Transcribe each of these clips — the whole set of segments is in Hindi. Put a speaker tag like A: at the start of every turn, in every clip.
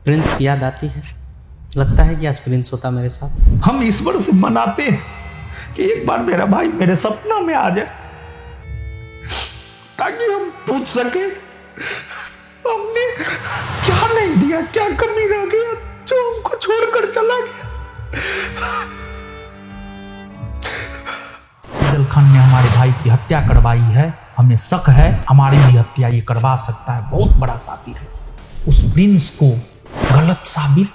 A: प्रिंस की याद आती है? लगता है कि आज प्रिंस होता मेरे साथ।
B: हम ईश्वर से मनाते हैं कि एक बार मेरा भाई मेरे सपना में आ जाए, ताकि हम पूछ सके हमने क्या नहीं दिया, क्या कमी रह गया जो हमको छोड़कर चला गया। फैजल खान ने हमारे भाई की हत्या करवाई है। हमें शक है हमारी भी हत्या ये करवा सकता है। बहुत बड़ा साथी है। उस प्रिंस को गलत साबित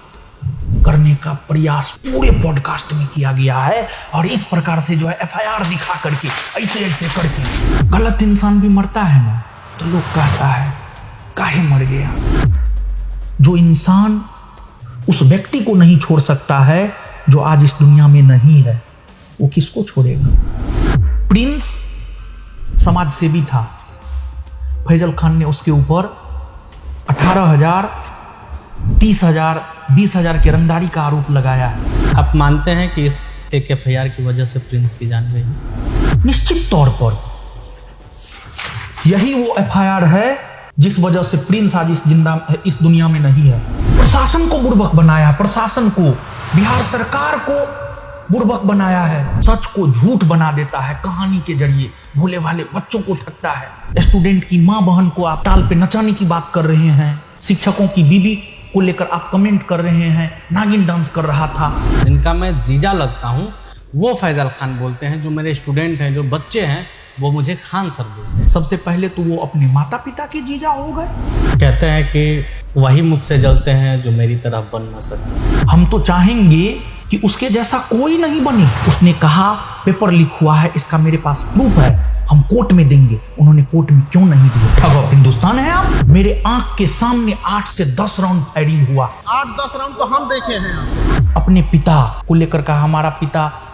B: करने का प्रयास पूरे पॉडकास्ट में किया गया है, और इस प्रकार से जो है एफआईआर दिखा करके ऐसे ऐसे करके। गलत इंसान भी मरता है ना, तो लोग कहता है काहे मर गया। जो इंसान उस व्यक्ति को नहीं छोड़ सकता है जो आज इस दुनिया में नहीं है, वो किसको छोड़ेगा। प्रिंस समाज सेवी था। फैजल खान ने उसके ऊपर 18,000, 30,000, 20,000 की रंगदारी का आरोप लगाया है।
A: आप मानते हैं कि इस एक एफआईआर की वजह से प्रिंस की जान गई?
B: निश्चित तौर पर यही वो एफआईआर है जिस वजह से प्रिंस आज इस दुनिया में नहीं है। प्रशासन को बुर्बक बनाया, प्रशासन को, बिहार सरकार को बुर्बक बनाया है। सच को झूठ बना देता है कहानी के जरिए। भोले भाले बच्चों को ठगता है। स्टूडेंट की माँ बहन को आप ताल पे नचाने की बात कर रहे हैं। शिक्षकों की बीवी को लेकर आप कमेंट कर रहे हैं नागिन डांस कर रहा था।
A: जिनका मैं जीजा लगता हूँ वो फैजल खान बोलते हैं। जो मेरे स्टूडेंट हैं, जो बच्चे हैं, वो मुझे खान सर बोलते हैं।
B: सबसे पहले तो वो अपने माता पिता के जीजा हो गए।
A: कहते हैं कि वही मुझसे जलते हैं जो मेरी तरह बन न सके।
B: हम तो चाहेंगे कि उसके जैसा कोई नहीं बने। उसने कहा पेपर लीक हुआ है, इसका मेरे पास प्रूफ है, हम कोर्ट में देंगे। उन्होंने कोर्ट में क्यों नहीं दिए? ठगो हिंदुस्तान है आप। मेरे आंख के सामने 8 से 10 राउंड फायरिंग हुआ।
C: 8-10 राउंड तो हम देखे हैं।
B: अपने पिता को लेकर कहा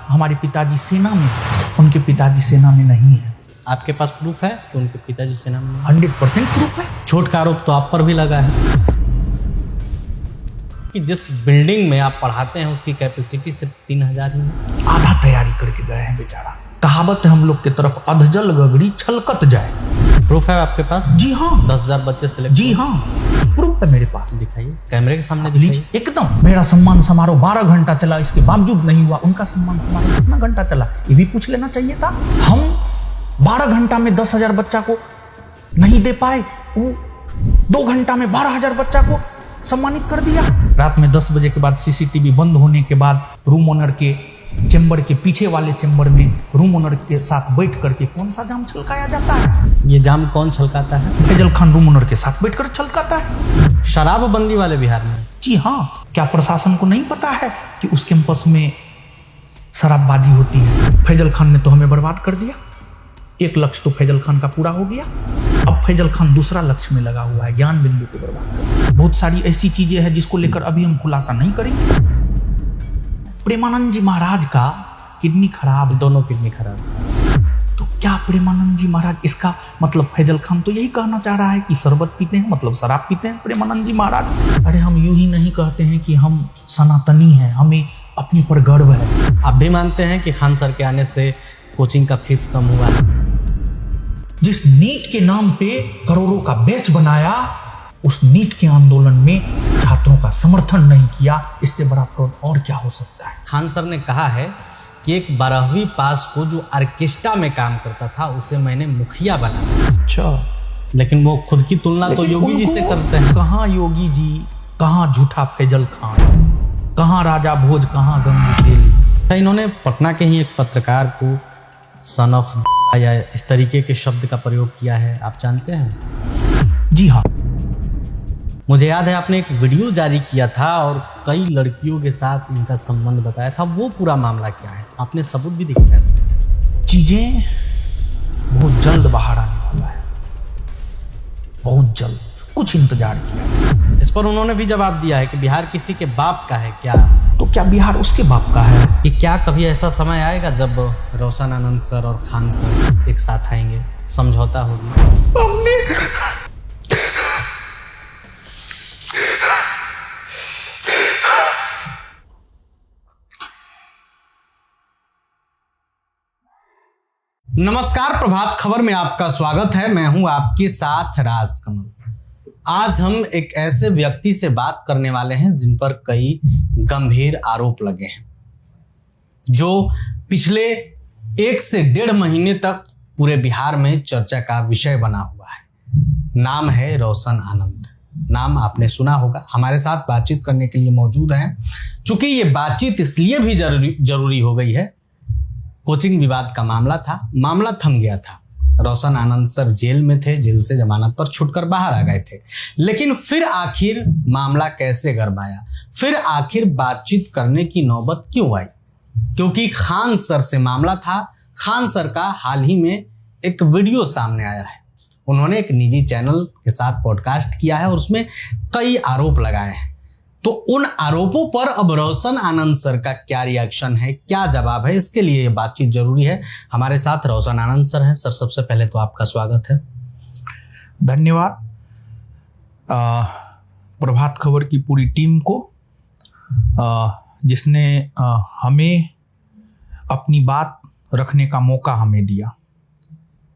B: हमारे पिताजी सेना में, उनके पिताजी सेना में नहीं है।
A: आपके पास प्रूफ है कि उनके पिताजी सेना में?
B: 100% प्रूफ है।
A: झूठ का आरोप तो आप पर भी लगा है कि जिस बिल्डिंग में आप पढ़ाते हैं उसकी कैपेसिटी सिर्फ 3,000 ही है।
B: आधा तैयारी करके गए हैं बेचारा। कहावत है हम लोग की तरफ, अधजल गगड़ी छलकत जाए।
A: प्रूफ है आपके पास?
B: जी हाँ।
A: 10,000 बच्चे सिलेक्ट?
B: जी हाँ, प्रूफ है मेरे पास।
A: दिखाइए, कैमरे के सामने दिखाइए।
B: एकदम। मेरा सम्मान समारोह 12 घंटा चला, इसके बावजूद नहीं हुआ। उनका सम्मान समारोह कितना घंटा चला ये भी पूछ लेना चाहिए था। हम 12 घंटा में 10,000 बच्चा को नहीं दे पाए, वो 2 घंटा में 12,000 बच्चा को सम्मानित कर दिया। रात में 10 बजे के बाद सीसीटीवी बंद होने के बाद रूम ओनर के चेंबर के पीछे वाले चेंबर में रूम ओनर के साथ बैठ करके कौन सा जाम छलकाया जाता है?
A: ये जाम कौन छलकाता है?
B: फैजल खान रूम ओनर के साथ बैठकर छलकाता है।
A: शराबबंदी वाले बिहार में?
B: जी हाँ। क्या प्रशासन को नहीं पता है कि उस कैंपस में शराबबाजी होती है? फैजल खान ने तो हमें बर्बाद कर दिया। एक लक्ष्य तो फैजल खान का पूरा हो गया। अब फैजल खान दूसरा लक्ष्य में लगा हुआ है, ज्ञान बिंदु को बर्बाद। बहुत सारी ऐसी चीजें हैं जिसको लेकर अभी हम खुलासा नहीं करेंगे। प्रेमानंद जी महाराज का किडनी खराब,
A: दोनों किडनी खराब।
B: तो क्या प्रेमानंद जी महाराज, इसका मतलब फैजल खान तो यही कहना चाह रहा है कि शरबत पीते हैं, मतलब शराब पीते हैं प्रेमानंद जी महाराज? अरे हम यूं ही नहीं कहते हैं कि हम सनातनी हैं, हमें अपने पर गर्व है।
A: आप भी मानते हैं कि खान सर के आने से कोचिंग का फीस कम हुआ है?
B: जिस नीट के नाम पे करोड़ों का बैच बनाया, उस नीट के आंदोलन में छात्रों का समर्थन नहीं किया, इससे बड़ा फ्रॉड और क्या हो सकता है?
A: खान सर ने कहा है कि एक 12वीं पास को जो ऑर्केस्ट्रा में काम करता था उसे मैंने मुखिया बनाया।
B: अच्छा,
A: लेकिन वो खुद की तुलना तो योगी जी से करते हैं।
B: कहाँ योगी जी, कहाँ झूठा फैजल खान, कहाँ राजा भोज, कहाँ गंगू तेली।
A: इन्होंने पटना के ही एक पत्रकार को सन ऑफ या इस तरीके के शब्द का प्रयोग किया है, आप जानते हैं?
B: जी हाँ।
A: मुझे याद है आपने एक वीडियो जारी किया था और कई लड़कियों के साथ इनका संबंध बताया था। वो पूरा मामला क्या है? आपने सबूत भी दिखाया था।
B: चीजें बहुत जल्द बाहर आने वाला है, बहुत जल्द। कुछ इंतजार किया।
A: इस पर उन्होंने भी जवाब दिया है कि बिहार किसी के बाप का है क्या?
B: तो क्या बिहार उसके बाप का है?
A: कि क्या कभी ऐसा समय आएगा जब रोशन आनंद सर और खान सर एक साथ आएंगे, समझौता होगी?
B: हमने
A: नमस्कार, प्रभात खबर में आपका स्वागत है। मैं हूं आपके साथ राजकमल। आज हम एक ऐसे व्यक्ति से बात करने वाले हैं जिन पर कई गंभीर आरोप लगे हैं, जो पिछले 1 से 1.5 महीने तक पूरे बिहार में चर्चा का विषय बना हुआ है। नाम है रोशन आनंद। नाम आपने सुना होगा। हमारे साथ बातचीत करने के लिए मौजूद हैं। चूंकि ये बातचीत इसलिए भी जरूरी हो गई है, कोचिंग विवाद का मामला थम गया था। रोशन आनंद सर जेल में थे, जेल से जमानत पर छूटकर बाहर आ गए थे, लेकिन फिर आखिर मामला कैसे गरमाया, फिर आखिर बातचीत करने की नौबत क्यों आई? क्योंकि खान सर से मामला था। खान सर का हाल ही में एक वीडियो सामने आया है। उन्होंने एक निजी चैनल के साथ पॉडकास्ट किया है और उसमें कई आरोप लगाए हैं। तो उन आरोपों पर अब रोशन आनंद सर का क्या रिएक्शन है, क्या जवाब है, इसके लिए ये बातचीत जरूरी है। हमारे साथ रोशन आनंद सर हैं। सर, सबसे पहले तो आपका स्वागत है।
B: धन्यवाद प्रभात खबर की पूरी टीम को, जिसने हमें अपनी बात रखने का मौका हमें दिया।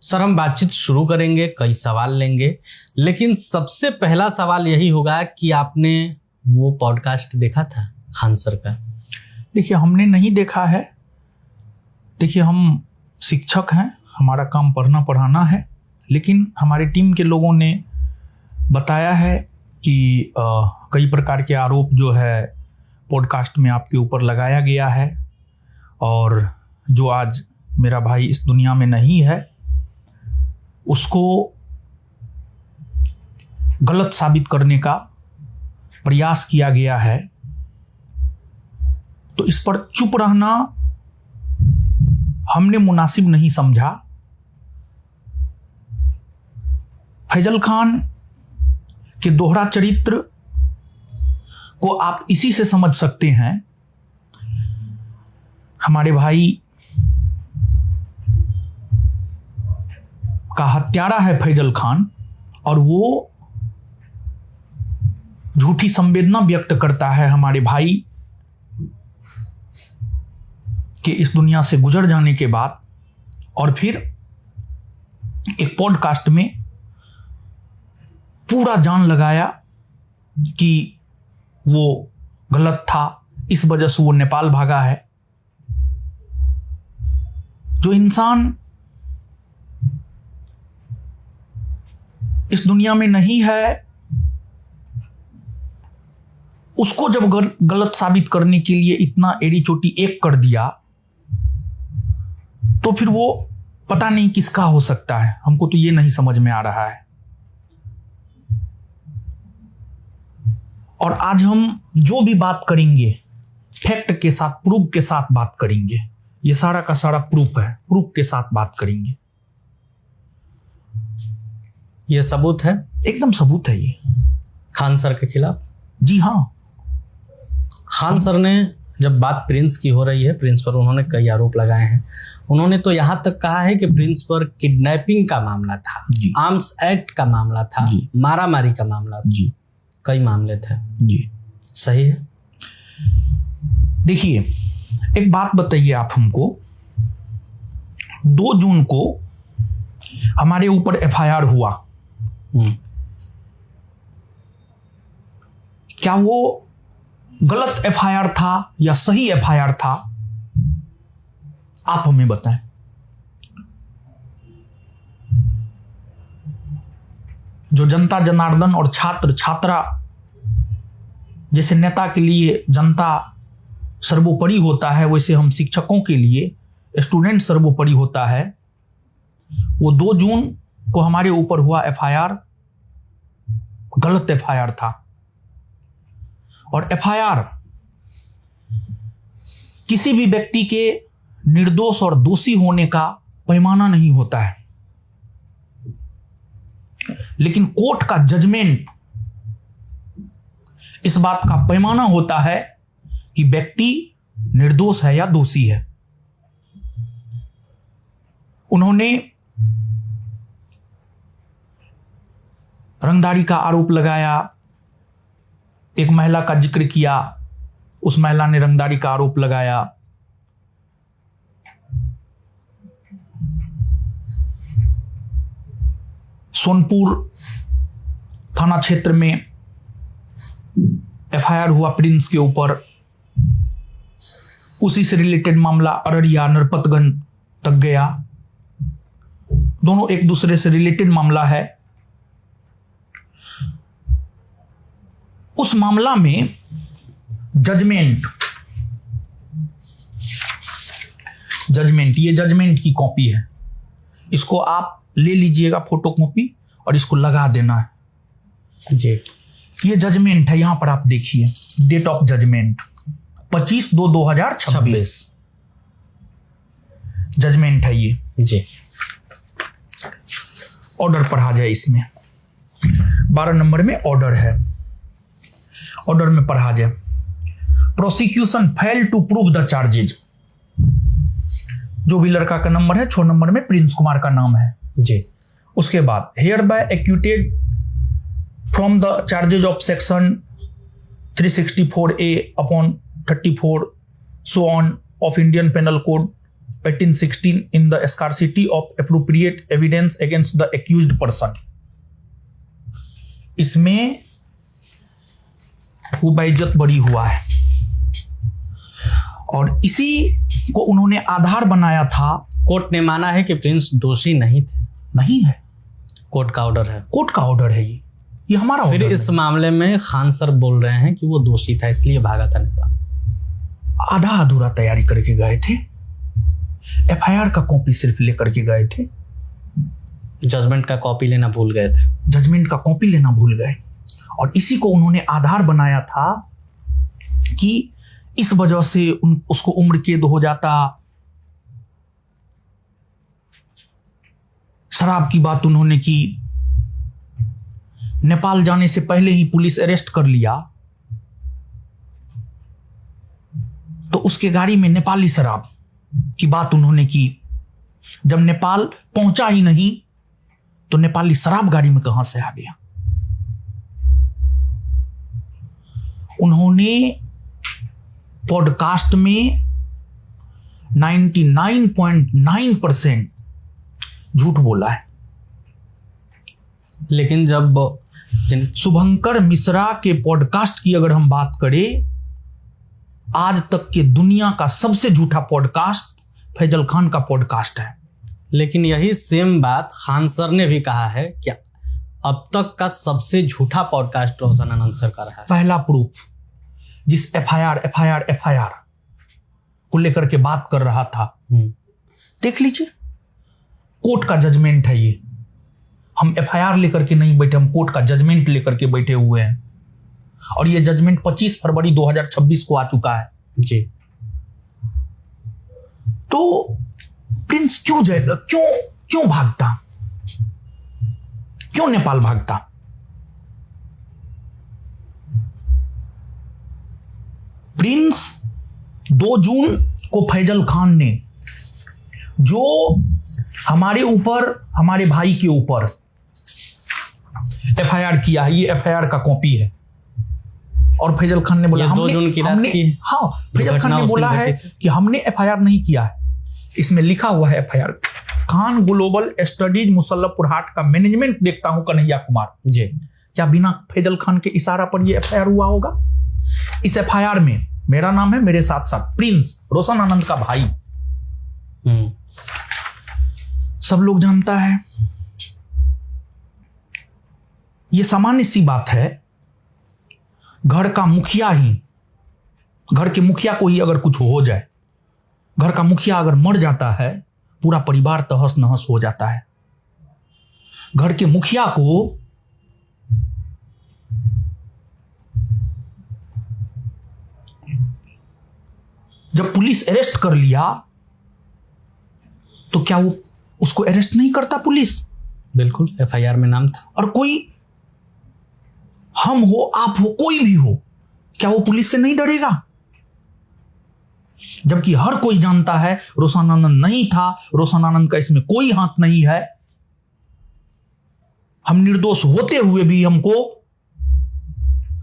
A: सर, हम बातचीत शुरू करेंगे, कई सवाल लेंगे, लेकिन सबसे पहला सवाल यही होगा कि आपने वो पॉडकास्ट देखा था खान सर का?
B: देखिए, हमने नहीं देखा है। देखिए, हम शिक्षक हैं, हमारा काम पढ़ना पढ़ाना है, लेकिन हमारी टीम के लोगों ने बताया है कि कई प्रकार के आरोप जो है पॉडकास्ट में आपके ऊपर लगाया गया है, और जो आज मेरा भाई इस दुनिया में नहीं है उसको गलत साबित करने का प्रयास किया गया है। तो इस पर चुप रहना हमने मुनासिब नहीं समझा। फैजल खान के दोहरा चरित्र को आप इसी से समझ सकते हैं। हमारे भाई का हत्यारा है फैजल खान, और वो झूठी संवेदना व्यक्त करता है हमारे भाई के इस दुनिया से गुजर जाने के बाद, और फिर एक पॉडकास्ट में पूरा जान लगाया कि वो गलत था, इस वजह से वो नेपाल भागा है। जो इंसान इस दुनिया में नहीं है उसको जब गलत साबित करने के लिए इतना एड़ी चोटी एक कर दिया, तो फिर वो पता नहीं किसका हो सकता है। हमको तो ये नहीं समझ में आ रहा है। और आज हम जो भी बात करेंगे फैक्ट के साथ, प्रूफ के साथ बात करेंगे। ये सारा का सारा प्रूफ है, प्रूफ के साथ बात करेंगे।
A: ये सबूत है,
B: एकदम सबूत है ये
A: खान सर के खिलाफ।
B: जी हाँ।
A: खान सर ने, जब बात प्रिंस की हो रही है, प्रिंस पर उन्होंने कई आरोप लगाए हैं। उन्होंने तो यहां तक कहा है कि प्रिंस पर किडनैपिंग का मामला था, आर्म्स एक्ट का मामला था, मारामारी का मामला था, जी, कई मामले थे।
B: जी,
A: सही है।
B: देखिए, एक बात बताइए आप हमको, 2 जून को हमारे ऊपर एफआईआर हुआ, क्या वो गलत एफआईआर था या सही एफआईआर था? आप हमें बताएं। जो जनता जनार्दन और छात्र छात्रा जैसे नेता के लिए जनता सर्वोपरि होता है, वैसे हम शिक्षकों के लिए स्टूडेंट सर्वोपरि होता है। वो 2 जून को हमारे ऊपर हुआ एफआईआर गलत एफआईआर था। और एफआईआर किसी भी व्यक्ति के निर्दोष और दोषी होने का पैमाना नहीं होता है, लेकिन कोर्ट का जजमेंट इस बात का पैमाना होता है कि व्यक्ति निर्दोष है या दोषी है। उन्होंने रंगदारी का आरोप लगाया, एक महिला का जिक्र किया, उस महिला ने रंगदारी का आरोप लगाया। सोनपुर थाना क्षेत्र में एफआईआर हुआ प्रिंस के ऊपर, उसी से रिलेटेड मामला अररिया नरपतगंज तक गया। दोनों एक दूसरे से रिलेटेड मामला है। उस मामला में जजमेंट, ये जजमेंट की कॉपी है। इसको आप ले लीजिएगा फोटो कॉपी और इसको लगा देना है
A: जी।
B: ये जजमेंट है, यहां पर आप देखिए डेट ऑफ जजमेंट 25/2/2026 जजमेंट है ये
A: जी।
B: ऑर्डर पढ़ा जाए, इसमें 12 नंबर में ऑर्डर है। ऑर्डर में पढ़ा जाए, prosecution fail to prove the charges. जो भी लड़का का नंबर है 6 नंबर में प्रिंस कुमार का नाम है
A: जी।
B: उसके बाद hereby acquitted from the charges of section 364A upon 34 so on of Indian Penal Code 1816 in the scarcity of appropriate evidence against the accused person। इसमें वो बेइज्जत बरी हुआ है और इसी को उन्होंने आधार बनाया था।
A: कोर्ट ने माना है कि प्रिंस दोषी नहीं थे।
B: नहीं है,
A: कोर्ट का ऑर्डर है।
B: कोर्ट का ऑर्डर है ये हमारा
A: फिर
B: ऑर्डर
A: इस
B: है।
A: मामले में खान सर बोल रहे हैं कि वो दोषी था इसलिए भागा था नेपाल।
B: आधा अधूरा तैयारी करके गए थे, एफआईआर का कॉपी सिर्फ लेकर के गए थे,
A: जजमेंट का कॉपी लेना भूल गए थे।
B: जजमेंट का कॉपी लेना भूल गए और इसी को उन्होंने आधार बनाया था कि इस वजह से उसको उम्र कैद हो जाता। शराब की बात उन्होंने की, नेपाल जाने से पहले ही पुलिस अरेस्ट कर लिया तो उसके गाड़ी में नेपाली शराब की बात उन्होंने की। जब नेपाल पहुंचा ही नहीं तो नेपाली शराब गाड़ी में कहां से आ गया। उन्होंने पॉडकास्ट में 99.9% झूठ बोला है।
A: लेकिन जब
B: शुभंकर मिश्रा के पॉडकास्ट की अगर हम बात करें, आज तक के दुनिया का सबसे झूठा पॉडकास्ट फैजल खान का पॉडकास्ट है।
A: लेकिन यही सेम बात खान सर ने भी कहा है कि अब तक का सबसे झूठा पॉडकास्ट रोशन आनंद सर का रहा है।
B: पहला प्रूफ जिस एफआईआर को लेकर के बात कर रहा था, देख लीजिए, कोर्ट का जजमेंट है ये। हम एफआईआर लेकर के नहीं बैठे, हम कोर्ट का जजमेंट लेकर के बैठे हुए हैं और ये जजमेंट 25 फरवरी 2026 को आ चुका है
A: जी।
B: तो प्रिंस क्यों भागता, क्यों नेपाल भागता? प्रिंस 2 जून को फैजल खान ने जो हमारे ऊपर, हमारे भाई के ऊपर एफआईआर किया है, ये एफआईआर का कॉपी है और फैजल खान ने बोला
A: 2 जून की रात की
B: हाँ, फैजल खान ने बोला है कि हमने एफआईआर नहीं किया है। इसमें लिखा हुआ है एफआईआर, खान ग्लोबल स्टडीज मुसल्लफपुर हाट का मैनेजमेंट देखता हूं कन्हैया कुमार जी। क्या बिना फैजल खान के इशारा पर यह एफआईआर हुआ होगा? इस एफआईआर में मेरा नाम है, मेरे साथ साथ प्रिंस रोशन आनंद का भाई, सब लोग जानता है। यह सामान्य सी बात है, घर का मुखिया ही, घर के मुखिया को ही अगर कुछ हो जाए, घर का मुखिया अगर मर जाता है, पूरा परिवार तहस नहस हो जाता है। घर के मुखिया को जब पुलिस अरेस्ट कर लिया तो क्या वो उसको अरेस्ट नहीं करता पुलिस?
A: बिल्कुल, एफआईआर में नाम था।
B: और कोई, हम हो, आप हो, कोई भी हो, क्या वो पुलिस से नहीं डरेगा? जबकि हर कोई जानता है रोशन आनंद नहीं था, रोशन आनंद का इसमें कोई हाथ नहीं है। हम निर्दोष होते हुए भी हमको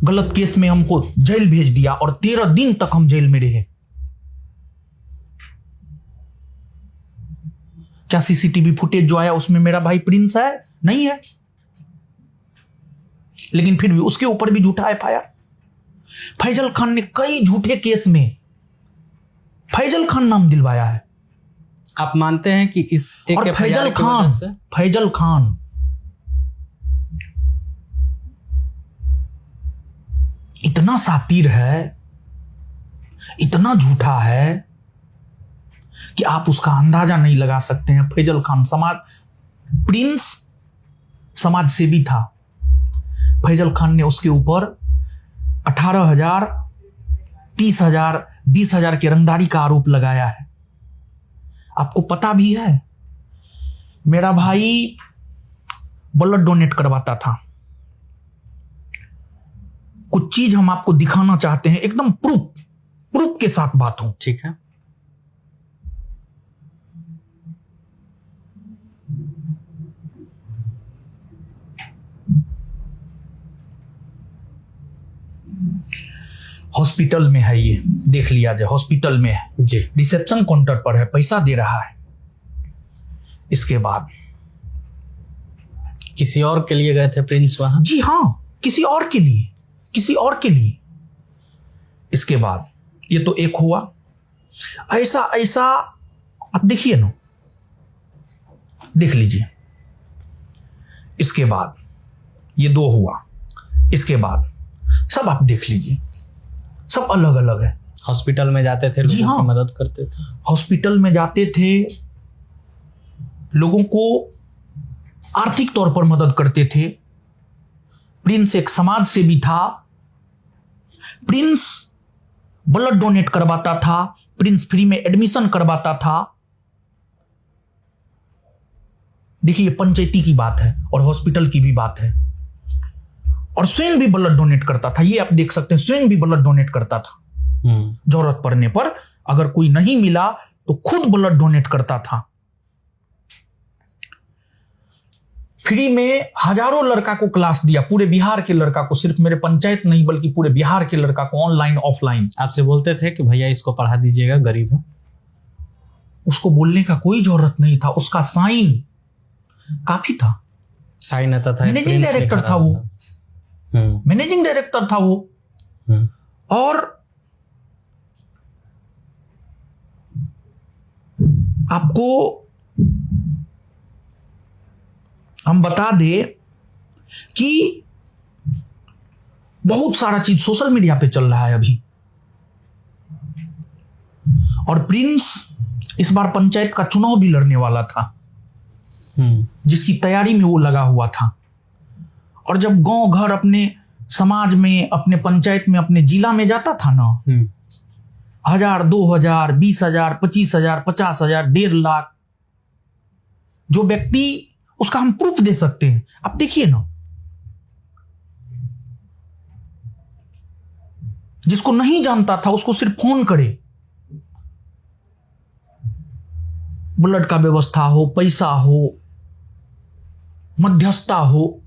B: गलत केस में हमको जेल भेज दिया और 13 दिन तक हम जेल में रहे। क्या सीसीटीवी फुटेज जो आया उसमें मेरा भाई प्रिंस है? नहीं है। लेकिन फिर भी उसके ऊपर भी झूठा एफआईआर। फैजल खान ने कई झूठे केस में फैजल खान नाम दिलवाया है।
A: आप मानते हैं कि इस एक
B: और
A: FIR की वजह से
B: फैजल खान इतना सातिर है, इतना झूठा है कि आप उसका अंदाजा नहीं लगा सकते हैं। फैजल खान प्रिंस समाज सेवी था। फैजल खान ने उसके ऊपर 18,000, 30,000, 20,000 के रंगदारी का आरोप लगाया है। आपको पता भी है, मेरा भाई ब्लड डोनेट करवाता था। कुछ चीज हम आपको दिखाना चाहते हैं, एकदम प्रूफ के साथ बात हो।
A: ठीक है।
B: हॉस्पिटल में है, ये देख लिया जाए, हॉस्पिटल में है
A: जी।
B: रिसेप्शन काउंटर पर है, पैसा दे रहा है। इसके बाद
A: किसी और के लिए गए थे प्रिंस वहां?
B: जी हाँ, किसी और के लिए। इसके बाद ये तो एक हुआ, ऐसा आप देखिए ना, देख लीजिए। इसके बाद ये 2 हुआ। इसके बाद सब आप देख लीजिए, सब अलग अलग है।
A: हॉस्पिटल में जाते थे,
B: जी
A: लोगों
B: हाँ।
A: की मदद करते थे।
B: हॉस्पिटल में जाते थे, लोगों को आर्थिक तौर पर मदद करते थे। प्रिंस एक समाज सेवी था। प्रिंस ब्लड डोनेट करवाता था। प्रिंस फ्री में एडमिशन करवाता था। देखिए, पंचायती की बात है और हॉस्पिटल की भी बात है। और स्वयं भी ब्लड डोनेट करता था, ये आप देख सकते हैं, स्वयं भी ब्लड डोनेट करता था। जरूरत पड़ने पर अगर कोई नहीं मिला तो खुद ब्लड डोनेट करता था। फ्री में हजारों लड़का को क्लास दिया, पूरे बिहार के लड़का को, सिर्फ मेरे पंचायत नहीं बल्कि पूरे बिहार के लड़का को, ऑनलाइन ऑफलाइन।
A: आपसे बोलते थे कि भैया इसको पढ़ा दीजिएगा, गरीब है।
B: उसको बोलने का कोई जरूरत नहीं था, उसका साइन काफी था।
A: साइन आता था,
B: मैनेजिंग डायरेक्टर था वो, मैनेजिंग डायरेक्टर था वो। और आपको हम बता दें कि बहुत सारा चीज सोशल मीडिया पे चल रहा है अभी। और प्रिंस इस बार पंचायत का चुनाव भी लड़ने वाला था, जिसकी तैयारी में वो लगा हुआ था। और जब गांव घर अपने समाज में, अपने पंचायत में, अपने जिला में जाता था ना, 1,000, 2,000, 20,000, 25,000, 50,000, 1.5 लाख, जो व्यक्ति, उसका हम प्रूफ दे सकते हैं। आप देखिए ना, जिसको नहीं जानता था उसको सिर्फ फोन करे, ब्लड का व्यवस्था हो, पैसा हो, मध्यस्थता हो,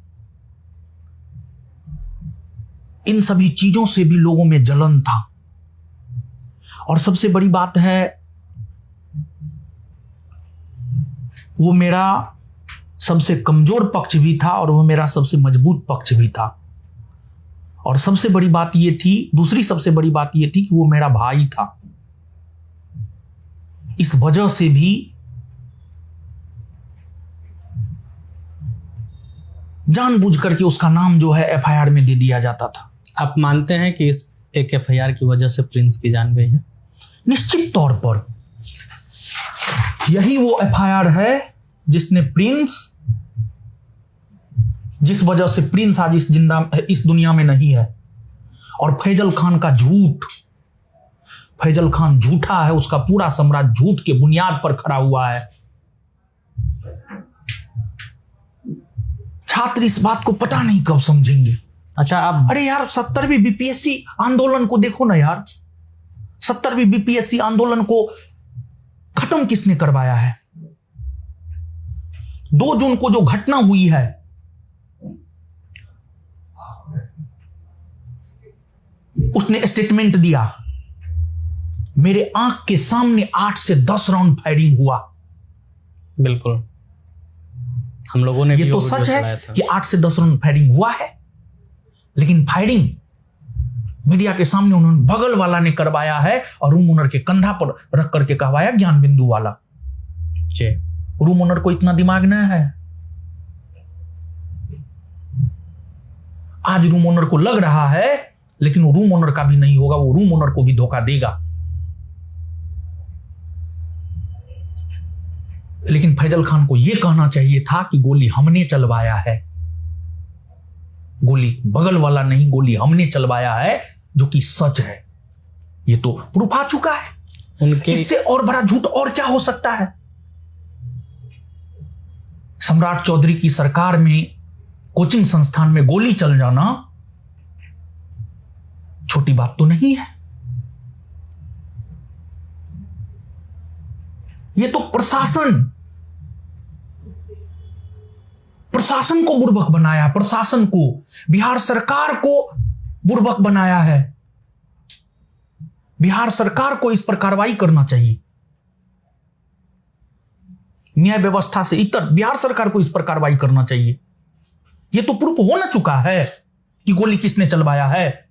B: इन सभी चीजों से भी लोगों में जलन था। और सबसे बड़ी बात है, वो मेरा सबसे कमजोर पक्ष भी था और वो मेरा सबसे मजबूत पक्ष भी था। और सबसे बड़ी बात ये थी, दूसरी सबसे बड़ी बात ये थी कि वो मेरा भाई था। इस वजह से भी जानबूझ करके उसका नाम जो है एफआईआर में दे दिया जाता था।
A: आप मानते हैं कि इस एक FIR की वजह से प्रिंस की जान गई है?
B: निश्चित तौर पर यही वो एफआईआर है जिसने जिस वजह से प्रिंस आज इस दुनिया में नहीं है। और फैजल खान का झूठ, फैजल खान झूठा है, उसका पूरा साम्राज्य झूठ के बुनियाद पर खड़ा हुआ है। छात्र इस बात को पता नहीं कब समझेंगे।
A: अच्छा, आप
B: अरे यार, 70वीं बीपीएससी आंदोलन को देखो ना यार, 70वीं बीपीएससी आंदोलन को खत्म किसने करवाया है? 2 जून को जो घटना हुई है, उसने स्टेटमेंट दिया, मेरे आंख के सामने 8 से 10 राउंड फायरिंग हुआ।
A: बिल्कुल, हम लोगों ने
B: ये
A: भी
B: तो
A: वो
B: सच
A: वीडियो
B: है
A: चलाया था।
B: कि 8 से 10 राउंड फायरिंग हुआ है। लेकिन फायरिंग मीडिया के सामने उन्होंने बगल वाला ने करवाया है और रूम ओनर के कंधा पर रख करके कहवाया ज्ञान बिंदु वाला। रूम ओनर को इतना दिमाग नहीं है। आज रूम ओनर को लग रहा है, लेकिन वो रूम ओनर का भी नहीं होगा, वो रूम ओनर को भी धोखा देगा। लेकिन फैजल खान को यह कहना चाहिए था कि गोली हमने चलवाया है, गोली बगल वाला नहीं, गोली हमने चलवाया है, जो कि सच है। ये तो प्रूफ आ चुका है।
A: उनके
B: इससे और बड़ा झूठ और क्या हो सकता है? सम्राट चौधरी की सरकार में कोचिंग संस्थान में गोली चल जाना छोटी बात तो नहीं है। ये तो प्रशासन को बुर्बक बनाया, प्रशासन को, बिहार सरकार को बुर्बक बनाया है। बिहार सरकार को इस पर कार्रवाई करना चाहिए। न्याय व्यवस्था से इतर बिहार सरकार को इस पर कार्रवाई करना चाहिए। यह तो प्रूफ हो ना चुका है कि गोली किसने चलवाया है।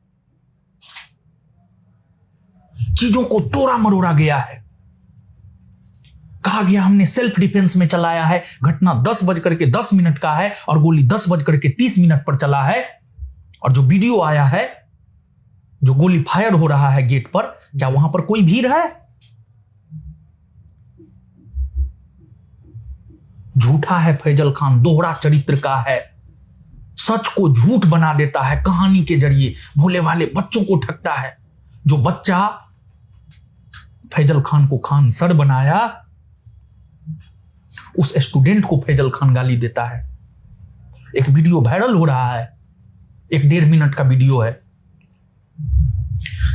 B: चीजों को तोड़ा मरोड़ा गया है। कहा गया हमने सेल्फ डिफेंस में चलाया है। घटना 10:10 का है और गोली 10:30 पर चला है। और जो वीडियो आया है, जो गोली फायर हो रहा है गेट पर, क्या वहां पर कोई भीड़ है? झूठा है फैजल खान, दोहरा चरित्र का है। सच को झूठ बना देता है कहानी के जरिए, भोले वाले बच्चों को ठगता है। जो बच्चा फैजल खान को खान सर बनाया, उस स्टूडेंट को फैजल खान गाली देता है। एक वीडियो वायरल हो रहा है, 1.5 मिनट का वीडियो है,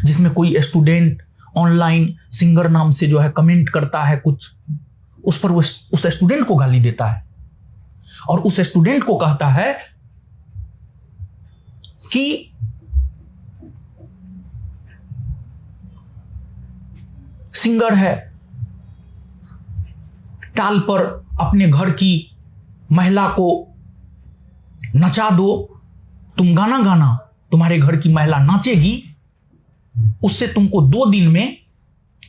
B: जिसमें कोई स्टूडेंट ऑनलाइन सिंगर नाम से जो है कमेंट करता है कुछ, उस पर उस स्टूडेंट को गाली देता है और उस स्टूडेंट को कहता है कि सिंगर है, टाल पर अपने घर की महिला को नचा दो, तुम गाना गाना, तुम्हारे घर की महिला नाचेगी, उससे तुमको 2 दिन में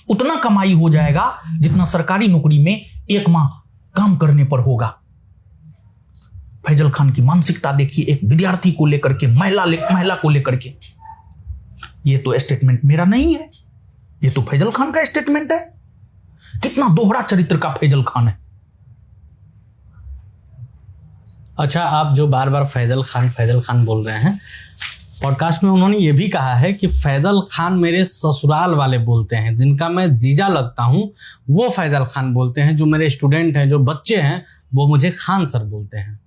B: उतना कमाई हो जाएगा जितना सरकारी नौकरी में 1 माह काम करने पर होगा। फैजल खान की मानसिकता देखिए, एक विद्यार्थी को लेकर के, महिला को लेकर के। यह तो स्टेटमेंट मेरा नहीं है, यह तो फैजल खान का स्टेटमेंट है। कितना दोहरा चरित्र का फैजल खान है।
A: अच्छा, आप जो बार बार फैजल खान बोल रहे हैं, पॉडकास्ट में उन्होंने ये भी कहा है कि फैजल खान मेरे ससुराल वाले बोलते हैं, जिनका मैं जीजा लगता हूं वो फैजल खान बोलते हैं, जो मेरे स्टूडेंट हैं, जो बच्चे हैं, वो मुझे खान सर बोलते हैं।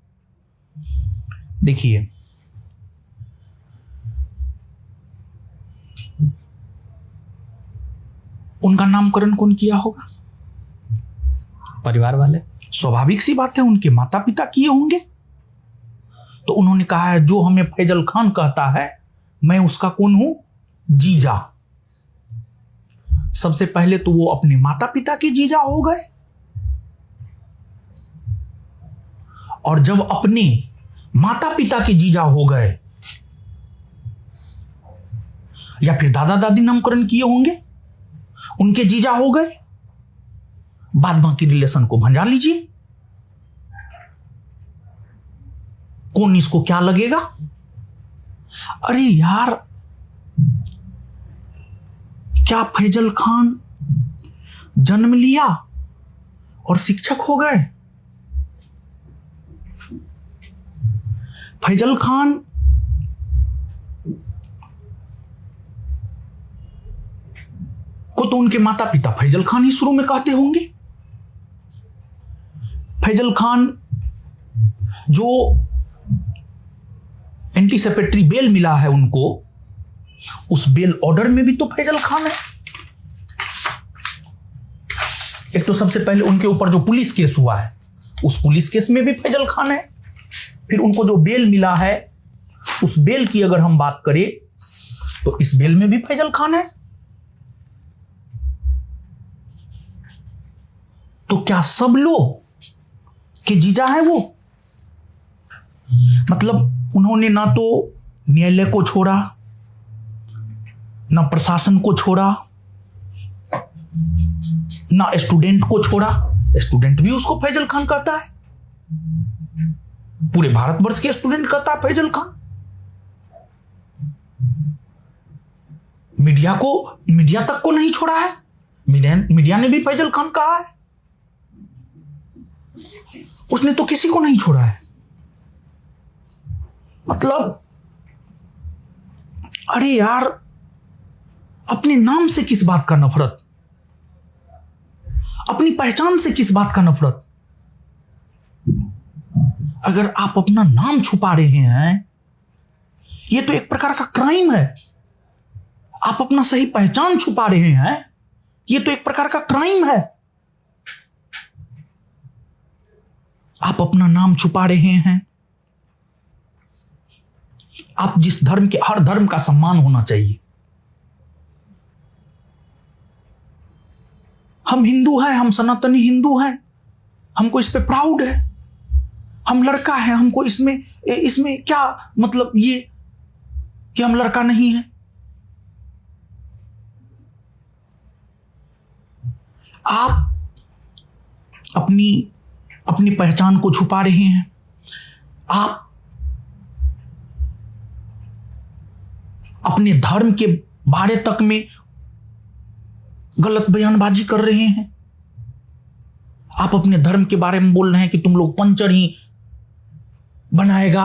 B: देखिए, उनका नामकरण कौन किया होगा?
A: परिवार वाले।
B: स्वाभाविक सी बात है, उनके माता पिता किए होंगे। तो उन्होंने कहा है जो हमें फैजल खान कहता है, मैं उसका कौन हूं? जीजा। सबसे पहले तो वो अपने माता पिता के जीजा हो गए, और जब अपने माता पिता के जीजा हो गए, या फिर दादा दादी नामकरण किए होंगे, उनके जीजा हो गए, बाद बाकी रिलेशन को भंजा लीजिए। कौन इसको क्या लगेगा? अरे यार, क्या फैजल खान जन्म लिया और शिक्षक हो गए? फैजल खान को तो उनके माता पिता फैजल खान ही शुरू में कहते होंगे। फैजल खान जो एंटीसेपेटरी बेल मिला है उनको, उस बेल ऑर्डर में भी तो फैजल खान है। एक तो सबसे पहले उनके ऊपर जो पुलिस केस हुआ है, उस पुलिस केस में भी फैजल खान है। फिर उनको जो बेल मिला है, उस बेल की अगर हम बात करें तो इस बेल में भी फैजल खान है। तो क्या सब लोग के जीजा है वो? मतलब उन्होंने ना तो न्यायालय को छोड़ा, ना प्रशासन को छोड़ा, ना स्टूडेंट को छोड़ा। स्टूडेंट भी उसको फैजल खान कहता है, पूरे भारतवर्ष के स्टूडेंट कहता है फैजल खान। मीडिया तक को नहीं छोड़ा है, मीडिया ने भी फैजल खान कहा है। उसने तो किसी को नहीं छोड़ा है। मतलब अरे यार, अपने नाम से किस बात का नफरत, अपनी पहचान से किस बात का नफरत। अगर आप अपना नाम छुपा रहे हैं, यह तो एक प्रकार का क्राइम है। आप अपना सही पहचान छुपा रहे हैं, यह तो एक प्रकार का क्राइम है। आप अपना नाम छुपा रहे हैं। आप जिस धर्म के, हर धर्म का सम्मान होना चाहिए। हम हिंदू हैं, हम सनातनी हिंदू हैं, हमको इस पे प्राउड है। हम लड़का है, हमको इसमें क्या मतलब ये कि हम लड़का नहीं है। आप अपनी पहचान को छुपा रहे हैं। आप अपने धर्म के बारे तक में गलत बयानबाजी कर रहे हैं। आप अपने धर्म के बारे में बोल रहे हैं कि तुम लोग पंचर ही बनाएगा।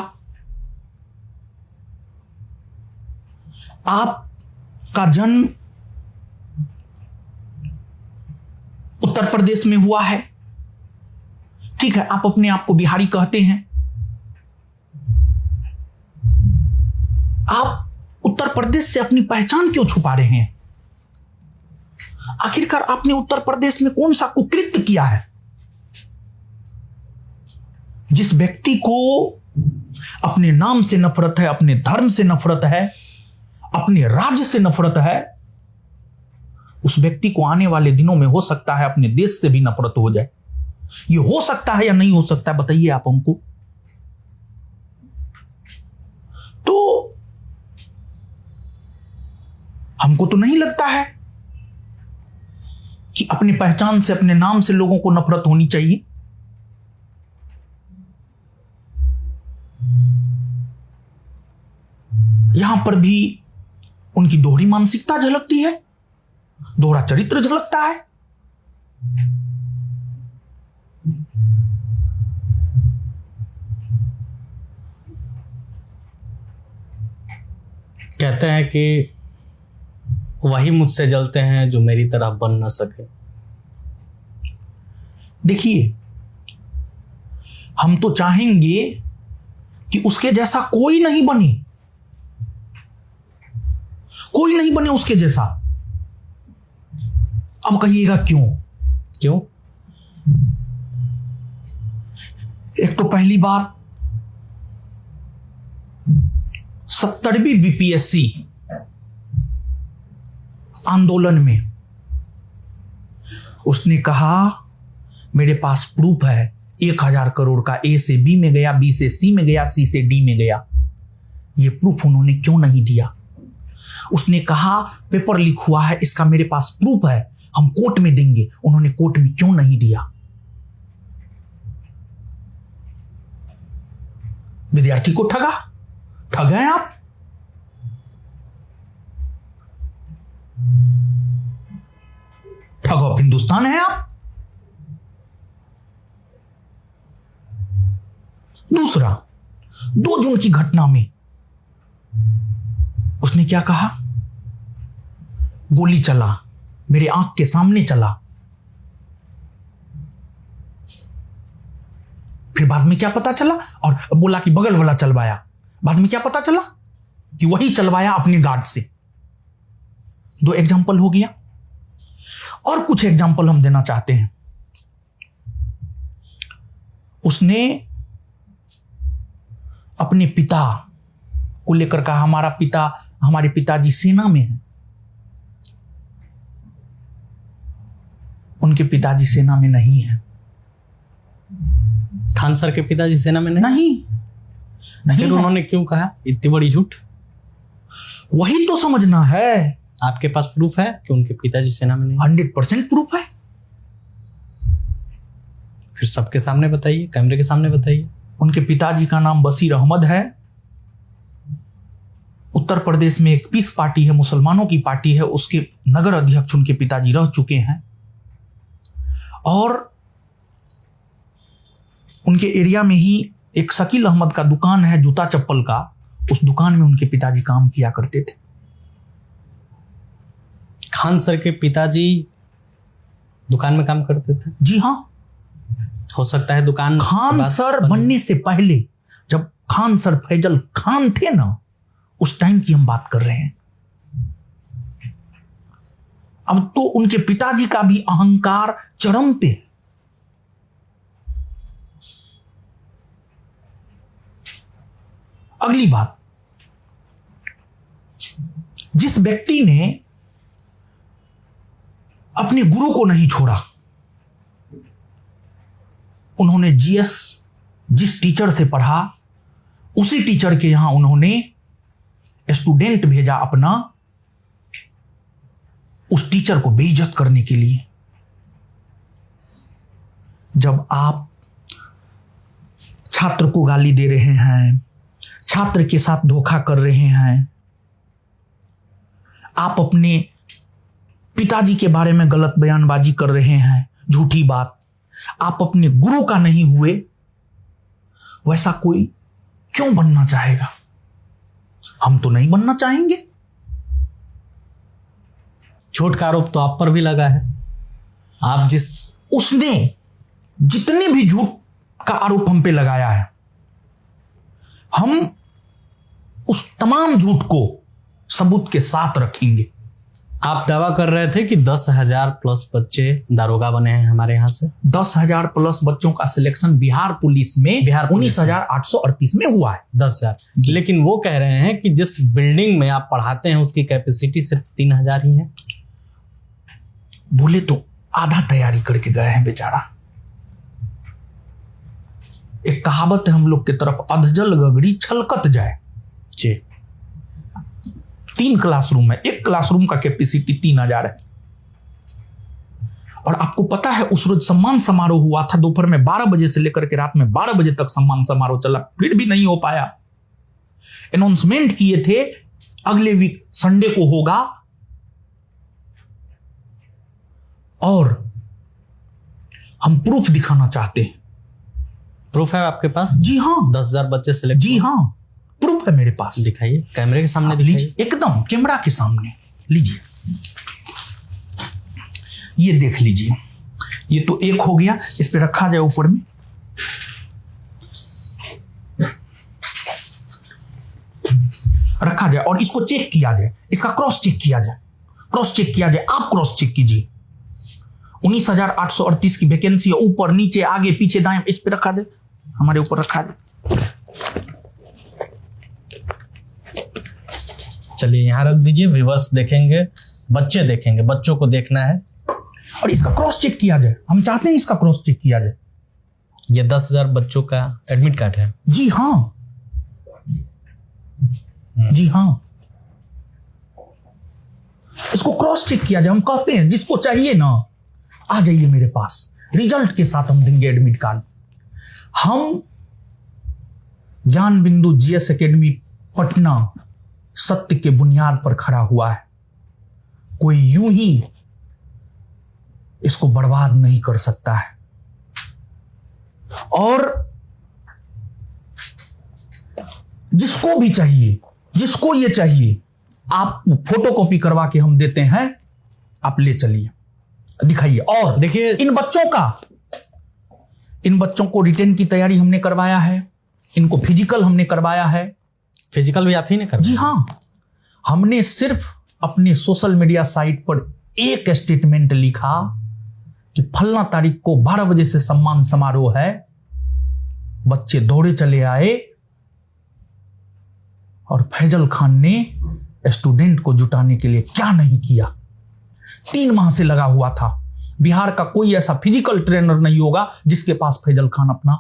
B: आपका जन्म उत्तर प्रदेश में हुआ है, ठीक है, आप अपने आप को बिहारी कहते हैं। आप उत्तर प्रदेश से अपनी पहचान क्यों छुपा रहे हैं? आखिरकार आपने उत्तर प्रदेश में कौन सा कुकृत्य किया है? जिस व्यक्ति को अपने नाम से नफरत है, अपने धर्म से नफरत है, अपने राज्य से नफरत है, उस व्यक्ति को आने वाले दिनों में हो सकता है अपने देश से भी नफरत हो जाए। ये हो सकता है या नहीं हो सकता है, बताइए आप हमको। तो हमको तो नहीं लगता है कि अपनी पहचान से, अपने नाम से लोगों को नफरत होनी चाहिए। यहां पर भी उनकी दोहरी मानसिकता झलकती है, दोहरा चरित्र झलकता है।
A: कहते हैं कि वही मुझसे जलते हैं जो मेरी तरह बन न सके।
B: देखिए, हम तो चाहेंगे कि उसके जैसा कोई नहीं बने, कोई नहीं बने उसके जैसा। अब कहिएगा क्यों? एक तो पहली बात, 70वीं बीपीएससी आंदोलन में उसने कहा मेरे पास प्रूफ है 1000 करोड़ का, ए से बी में गया, बी से सी में गया, सी से डी में गया। ये प्रूफ उन्होंने क्यों नहीं दिया? उसने कहा पेपर लीक हुआ है, इसका मेरे पास प्रूफ है, हम कोर्ट में देंगे। उन्होंने कोर्ट में क्यों नहीं दिया? विद्यार्थी को ठग हैं आप। ठग ऑफ हिंदुस्तान है आप। दूसरा, 2 जून की घटना में उसने क्या कहा? गोली चला, मेरे आंख के सामने चला। फिर बाद में क्या पता चला? और बोला कि बगल वाला चलवाया। बाद में क्या पता चला? कि वही चलवाया अपने गार्ड से। 2 एग्जाम्पल हो गया। और कुछ एग्जाम्पल हम देना चाहते हैं। उसने अपने पिता को लेकर कहा हमारे पिताजी सेना में हैं। उनके पिताजी सेना में नहीं है।
A: खान सर के पिताजी सेना में नहीं?
B: नहीं
A: फिर उन्होंने क्यों कहा इतनी बड़ी झूठ?
B: वही तो समझना है।
A: आपके पास प्रूफ है कि उनके पिताजी सेना में नहीं?
B: 100% प्रूफ है।
A: फिर सबके सामने बताइए, कैमरे के सामने बताइए।
B: उनके पिताजी का नाम बशीर अहमद है। उत्तर प्रदेश में एक पीस पार्टी है, मुसलमानों की पार्टी है, उसके नगर अध्यक्ष उनके पिताजी रह चुके हैं। और उनके एरिया में ही एक शकील अहमद का दुकान है जूता चप्पल का, उस दुकान में उनके पिताजी काम किया करते थे।
A: खान सर के पिताजी दुकान में काम करते थे?
B: जी हाँ।
A: हो सकता है दुकान
B: खान सर बनने से पहले, जब खान सर फैजल खान थे ना, उस टाइम की हम बात कर रहे हैं। अब तो उनके पिताजी का भी अहंकार चरम पे है। अगली बात, जिस व्यक्ति ने अपने गुरु को नहीं छोड़ा, उन्होंने जीएस जिस टीचर से पढ़ा, उसी टीचर के यहां उन्होंने स्टूडेंट भेजा अपना, उस टीचर को बेइज्जत करने के लिए। जब आप छात्र को गाली दे रहे हैं, छात्र के साथ धोखा कर रहे हैं, आप अपने पिताजी के बारे में गलत बयानबाजी कर रहे हैं, झूठी बात, आप अपने गुरु का नहीं हुए, वैसा कोई क्यों बनना चाहेगा? हम तो नहीं बनना चाहेंगे।
A: झूठ का आरोप तो आप पर भी लगा है। आप जिस
B: उसने जितने भी झूठ का आरोप हम पे लगाया है, हम उस तमाम झूठ को सबूत के साथ रखेंगे।
A: आप दावा कर रहे थे कि 10,000 प्लस बच्चे दारोगा बने हैं हमारे यहाँ से।
B: 10,000 प्लस बच्चों का सिलेक्शन बिहार पुलिस में 19,838 में हुआ है।
A: 10,000, लेकिन वो कह रहे हैं कि जिस बिल्डिंग में आप पढ़ाते हैं उसकी कैपेसिटी सिर्फ 3,000 ही है।
B: बोले तो आधा तैयारी करके गए हैं बेचारा। एक कहावत है हम लोग की तरफ, अधजल गगड़ी छलकत जाए।
A: जी।
B: 3 क्लासरूम है, एक क्लासरूम का कैपेसिटी 3,000 है। और आपको पता है उस रोज सम्मान समारोह हुआ था, दोपहर में 12 बजे से लेकर के रात में 12 बजे तक सम्मान समारोह चला, फिर भी नहीं हो पाया। अनाउंसमेंट किए थे अगले वीक संडे को होगा, और हम प्रूफ दिखाना चाहते हैं।
A: प्रूफ है आपके पास?
B: जी हाँ।
A: 10,000 बच्चे सिलेक्ट?
B: जी हाँ, प्रूफ है मेरे पास।
A: दिखाइए, कैमरे के सामने
B: लीजिए,
A: दिखाइए।
B: एकदम कैमरा के सामने लीजिए, ये देख लीजिए। ये तो एक हो गया, इस पे रखा जाए ऊपर में। रखा जाए और इसको चेक किया जाए, इसका क्रॉस चेक किया जाए, क्रॉस चेक किया जाए। आप क्रॉस चेक कीजिए। 19,838 की वैकेंसी है, ऊपर नीचे आगे पीछे दाएं, इस पे रखा जाए, हमारे ऊपर रखा जाए।
A: चलिए यहाँ रख दीजिए, व्यूअर्स देखेंगे, बच्चे देखेंगे, बच्चों को देखना है।
B: और इसका क्रॉस चेक किया जाए, हम चाहते हैं इसका क्रॉस चेक किया जाए।
A: ये 10,000 बच्चों का एडमिट कार्ड है?
B: जी हाँ, जी हाँ, इसको क्रॉस चेक किया जाए। हम कहते हैं जिसको चाहिए ना, आ जाइए मेरे पास, रिजल्ट के साथ हम देंगे एडमिट कार्ड। हम ज्ञान बिंदु जीएस एकेडमी पटना सत्य के बुनियाद पर खड़ा हुआ है। कोई यूं ही इसको बर्बाद नहीं कर सकता है। और जिसको भी चाहिए, जिसको ये चाहिए, आप फोटोकॉपी करवा के हम देते हैं, आप ले चलिए, दिखाइए। और
A: देखिए,
B: इन बच्चों को रिटेन की तैयारी हमने करवाया है, इनको फिजिकल हमने करवाया है।
A: फिजिकल भी आप ही ने करवाया?
B: जी हाँ, हमने सिर्फ अपने सोशल मीडिया साइट पर एक स्टेटमेंट लिखा कि फलना तारीख को 12 बजे से सम्मान समारोह है, बच्चे दौड़े चले आए और फैजल खान ने स्टूडेंट को जुटाने के लिए क्या नहीं किया। 3 माह से लगा हुआ था। बिहार का कोई ऐसा फिजिकल ट्रेनर नहीं होगा जिसके पास फैजल खान अपना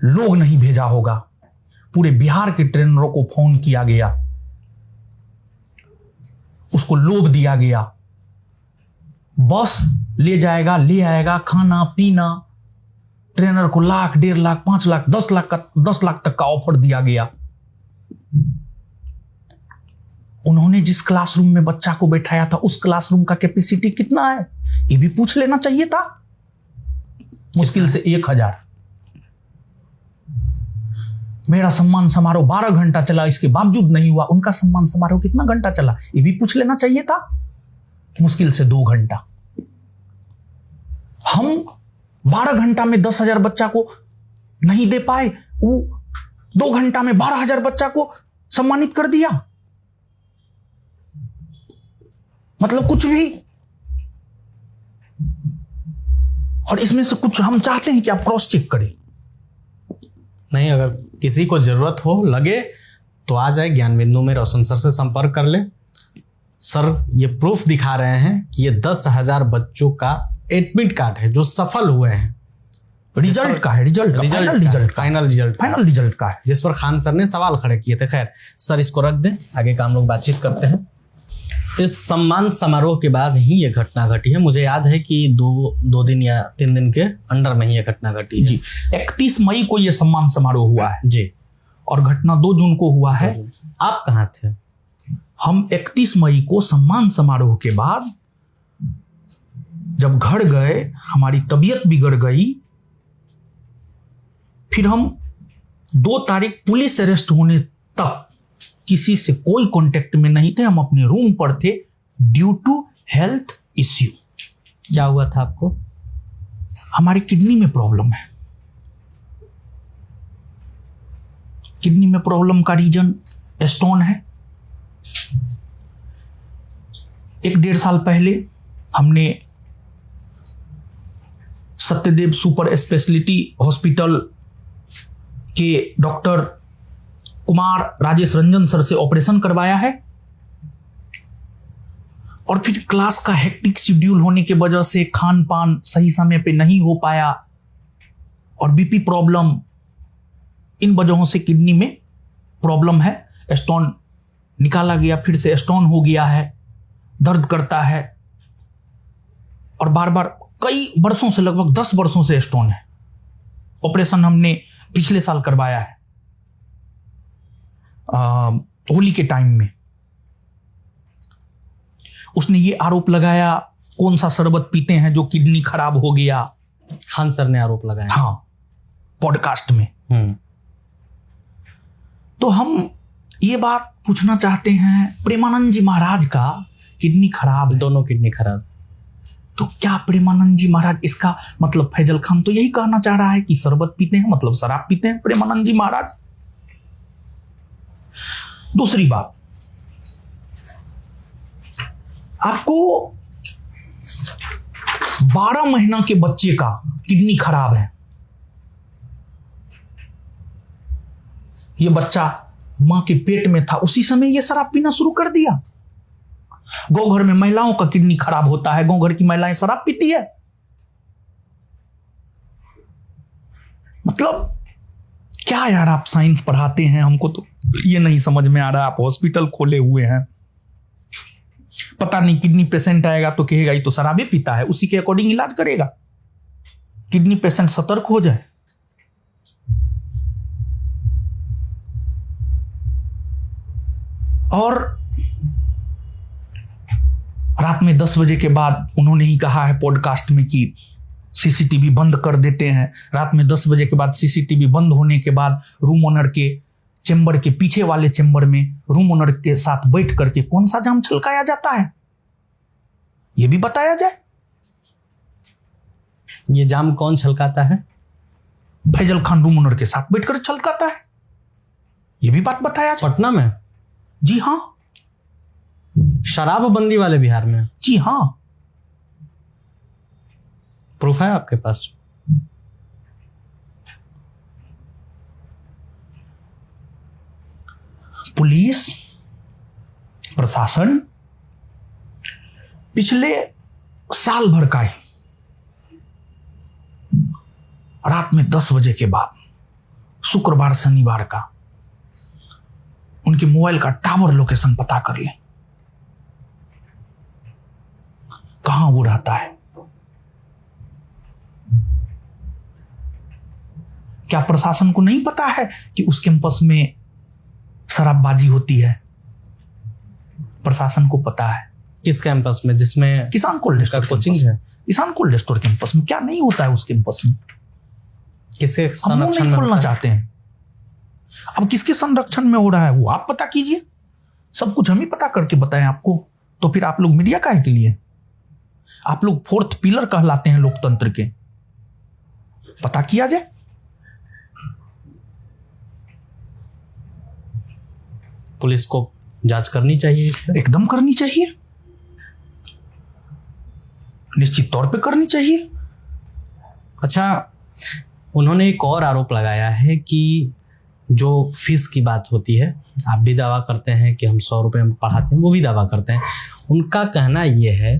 B: लोग नहीं भेजा होगा। पूरे बिहार के ट्रेनरों को फोन किया गया, उसको लोभ दिया गया, बस ले जाएगा, ले आएगा, खाना पीना, ट्रेनर को 1,00,000, 1.5 लाख, 5 लाख, 10 लाख तक का ऑफर दिया गया। उन्होंने जिस क्लासरूम में बच्चा को बैठाया था उस क्लासरूम का कैपेसिटी कितना है ये भी पूछ लेना चाहिए था। मुश्किल से 1,000। मेरा सम्मान समारोह 12 घंटा चला, इसके बावजूद नहीं हुआ। उनका सम्मान समारोह कितना घंटा चला ये भी पूछ लेना चाहिए था। मुश्किल से 2 घंटा। हम 12 घंटा में 10,000 बच्चा को नहीं दे पाए, वो 2 घंटा में 12,000 बच्चा को सम्मानित कर दिया। मतलब कुछ भी। और इसमें से कुछ हम चाहते हैं कि आप क्रॉस चेक करें।
A: नहीं, अगर किसी को जरूरत हो लगे तो आ जाए ज्ञान बिंदु में, रोशन सर से संपर्क कर ले। सर ये प्रूफ दिखा रहे हैं कि ये 10,000 बच्चों का एडमिट कार्ड है जो सफल हुए हैं।
B: रिजल्ट का है,
A: फाइनल रिजल्ट
B: का है,
A: जिस पर खान सर ने सवाल खड़े किए थे। खैर सर इसको रख दें, आगे का हम लोग बातचीत करते हैं। इस सम्मान समारोह के बाद ही ये घटना घटी है। मुझे याद है कि 2 दिन या 3 दिन के अंडर में ही ये घटना घटी है।
B: जी 31 मई को ये सम्मान समारोह हुआ है
A: जी,
B: और घटना 2 जून को हुआ है।
A: आप कहाँ थे?
B: हम 31 मई को सम्मान समारोह के बाद जब घर गए, हमारी तबीयत बिगड़ गई। फिर हम 2 तारीख पुलिस अरेस्ट होने तक किसी से कोई कांटेक्ट में नहीं थे। हम अपने रूम पर थे ड्यू टू हेल्थ इश्यू।
A: क्या हुआ था आपको?
B: हमारी किडनी में प्रॉब्लम है। किडनी में प्रॉब्लम का रीजन स्टोन है। 1-1.5 साल पहले हमने सत्यदेव सुपर स्पेशलिटी हॉस्पिटल के डॉक्टर कुमार राजेश रंजन सर से ऑपरेशन करवाया है। और फिर क्लास का हेक्टिक शेड्यूल होने की वजह से खान पान सही समय पे नहीं हो पाया और बीपी प्रॉब्लम, इन वजहों से किडनी में प्रॉब्लम है। स्टोन निकाला गया, फिर से स्टोन हो गया है, दर्द करता है और बार बार कई वर्षों से, लगभग 10 वर्षों से स्टोन है। ऑपरेशन हमने पिछले साल करवाया है होली के टाइम में। उसने ये आरोप लगाया, कौन सा शरबत पीते हैं जो किडनी खराब हो गया।
A: खान सर ने आरोप लगाया।
B: हाँ, पॉडकास्ट में। तो हम ये बात पूछना चाहते हैं, प्रेमानंद जी महाराज का किडनी खराब है,
A: दोनों किडनी खराब,
B: तो क्या प्रेमानंद जी महाराज, इसका मतलब फैजल खान तो यही कहना चाह रहा है कि शरबत पीते हैं मतलब शराब पीते हैं प्रेमानंद जी महाराज। दूसरी बात, आपको 12 महीना के बच्चे का किडनी खराब है। ये बच्चा मां के पेट में था, उसी समय ये शराब पीना शुरू कर दिया। गाँव घर में महिलाओं का किडनी खराब होता है, गाँव घर की महिलाएं शराब पीती है। मतलब क्या यार, आप साइंस पढ़ाते हैं, हमको तो ये नहीं समझ में आ रहा। आप हॉस्पिटल खोले हुए हैं, पता नहीं किडनी पेशेंट आएगा तो कहेगा ये तो शराबी पीता है, उसी के अकॉर्डिंग इलाज करेगा। किडनी पेशेंट सतर्क हो जाए। और रात में 10 बजे के बाद उन्होंने ही कहा है पॉडकास्ट में कि सीसीटीवी बंद कर देते हैं। रात में 10 बजे के बाद सीसीटीवी बंद होने के बाद रूम ओनर के चेंबर के पीछे वाले चेंबर में रूम ओनर के साथ बैठ करके कौन सा जाम छलकाया जाता है यह भी बताया जाए।
A: ये जाम कौन छलकाता है?
B: फैजल खान रूम ओनर के साथ बैठकर छलकाता है, यह भी बात बताया जाए।
A: पटना में?
B: जी हाँ।
A: शराबबंदी वाले बिहार में?
B: जी हाँ।
A: प्रूफ है आपके पास?
B: पुलिस प्रशासन पिछले साल भर का ही रात में 10 बजे के बाद शुक्रवार शनिवार का उनके मोबाइल का टावर लोकेशन पता कर लें। कहां वो रहता है? क्या प्रशासन को नहीं पता है कि उस कैंपस में शराबबाजी होती है? प्रशासन को पता है।
A: किस कैंपस में? जिसमें
B: किसान कोल्ड स्टोर
A: कोचिंग है।
B: किसान कोल्ड स्टोर कैंपस में क्या नहीं होता है? उस कैंपस में
A: किसके
B: हम लोग
A: संरक्षण
B: नहीं
A: में
B: खोलना
A: होता है?
B: चाहते हैं। अब किसके संरक्षण में हो रहा है वो आप पता कीजिए। सब कुछ हम ही पता करके बताएं आपको, तो फिर आप लोग मीडिया काहे के लिए? आप लोग फोर्थ पिलर कहलाते हैं लोकतंत्र के। पता किया जाए।
A: पुलिस को जांच करनी चाहिए इस पे।
B: एकदम करनी चाहिए, निश्चित तौर पे करनी चाहिए।
A: अच्छा, उन्होंने एक और आरोप लगाया है कि जो फीस की बात होती है, आप भी दावा करते हैं कि हम 100 रुपये में पढ़ाते हैं, वो भी दावा करते हैं। उनका कहना यह है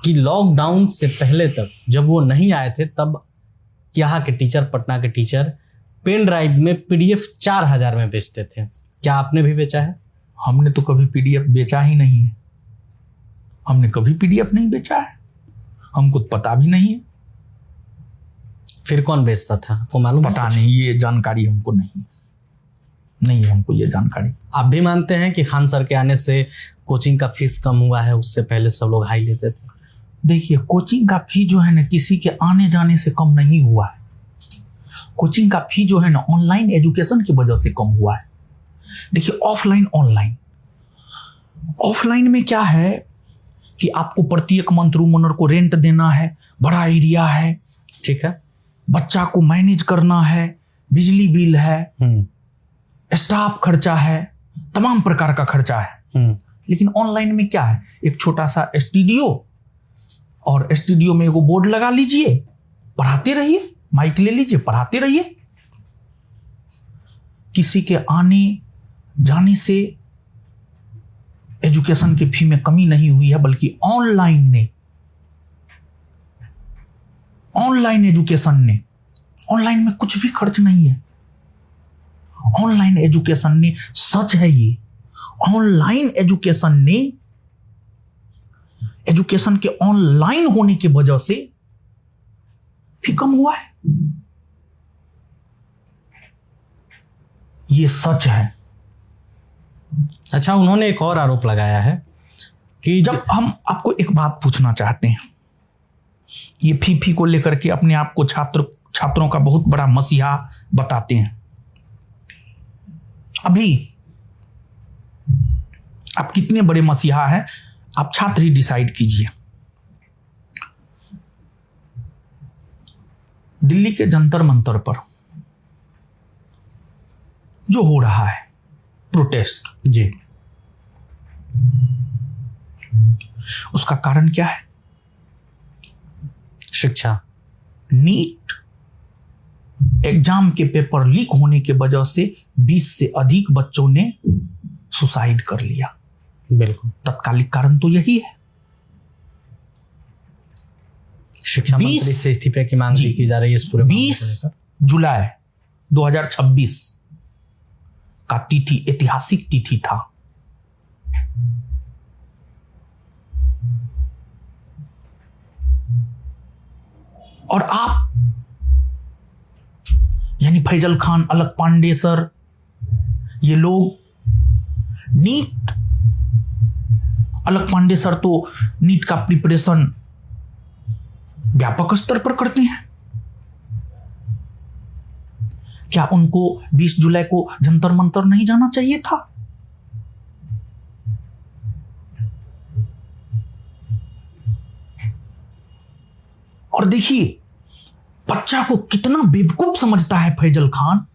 A: कि लॉकडाउन से पहले तक जब वो नहीं आए थे तब यहाँ के टीचर, पटना के टीचर पेन ड्राइव में PDF 4000 में बेचते थे। क्या आपने भी बेचा है?
B: हमने तो कभी PDF बेचा ही नहीं है। हमने कभी PDF नहीं बेचा है, हमको पता भी नहीं है।
A: फिर कौन बेचता था आपको मालूम?
B: पता नहीं, ये जानकारी हमको नहीं है हमको ये जानकारी।
A: आप भी मानते हैं कि खान सर के आने से कोचिंग का फीस कम हुआ है? उससे पहले सब लोग हाई लेते थे।
B: देखिए, कोचिंग का फी जो है ना किसी के आने जाने से कम नहीं हुआ है। कोचिंग का फी जो है ना ऑनलाइन एजुकेशन की वजह से कम हुआ है। देखिए, ऑफलाइन ऑनलाइन, ऑफलाइन में क्या है कि आपको प्रत्येक मंथ रूम ओनर को रेंट देना है, बड़ा एरिया है,
A: ठीक है,
B: बच्चा को मैनेज करना है, बिजली बिल है, स्टाफ खर्चा है, तमाम प्रकार का खर्चा है। लेकिन ऑनलाइन में क्या है, एक छोटा सा स्टूडियो, और स्टूडियो में एगो बोर्ड लगा लीजिए, पढ़ाते रहिए, माइक ले लीजिए, पढ़ाते रहिए। किसी के आने जाने से एजुकेशन के फी में कमी नहीं हुई है, बल्कि ऑनलाइन एजुकेशन ने, ऑनलाइन में कुछ भी खर्च नहीं है। ऑनलाइन एजुकेशन ने, सच है ये, ऑनलाइन एजुकेशन ने, एजुकेशन के ऑनलाइन होने की वजह से फी कम हुआ है। ये सच है।
A: अच्छा, उन्होंने एक और आरोप लगाया है कि
B: जब हम आपको एक बात पूछना चाहते हैं, ये फी को लेकर के अपने आप को छात्रों का बहुत बड़ा मसीहा बताते हैं। अभी आप कितने बड़े मसीहा हैं, आप छात्र ही डिसाइड कीजिए। दिल्ली के जंतर मंतर पर जो हो रहा है प्रोटेस्ट,
A: जी,
B: उसका कारण क्या है?
A: शिक्षा।
B: नीट एग्जाम के पेपर लीक होने के वजह से 20 से अधिक बच्चों ने सुसाइड कर लिया।
A: बिल्कुल,
B: तत्कालिक कारण तो यही है।
A: शिक्षा मंत्री से इस्तीफे की मांग की जा रही है इस पूरे
B: 20 जुलाई 2026 का तिथि ऐतिहासिक तिथि था। और आप यानी फैजल खान, अलग पांडे सर, ये लोग नीट, अलग पांडे सर तो नीट का प्रिपरेशन व्यापक स्तर पर करते हैं। क्या उनको 20 जुलाई को जंतर मंतर नहीं जाना चाहिए था? और देखिए, बच्चा को कितना बेवकूफ समझता है फैजल खान।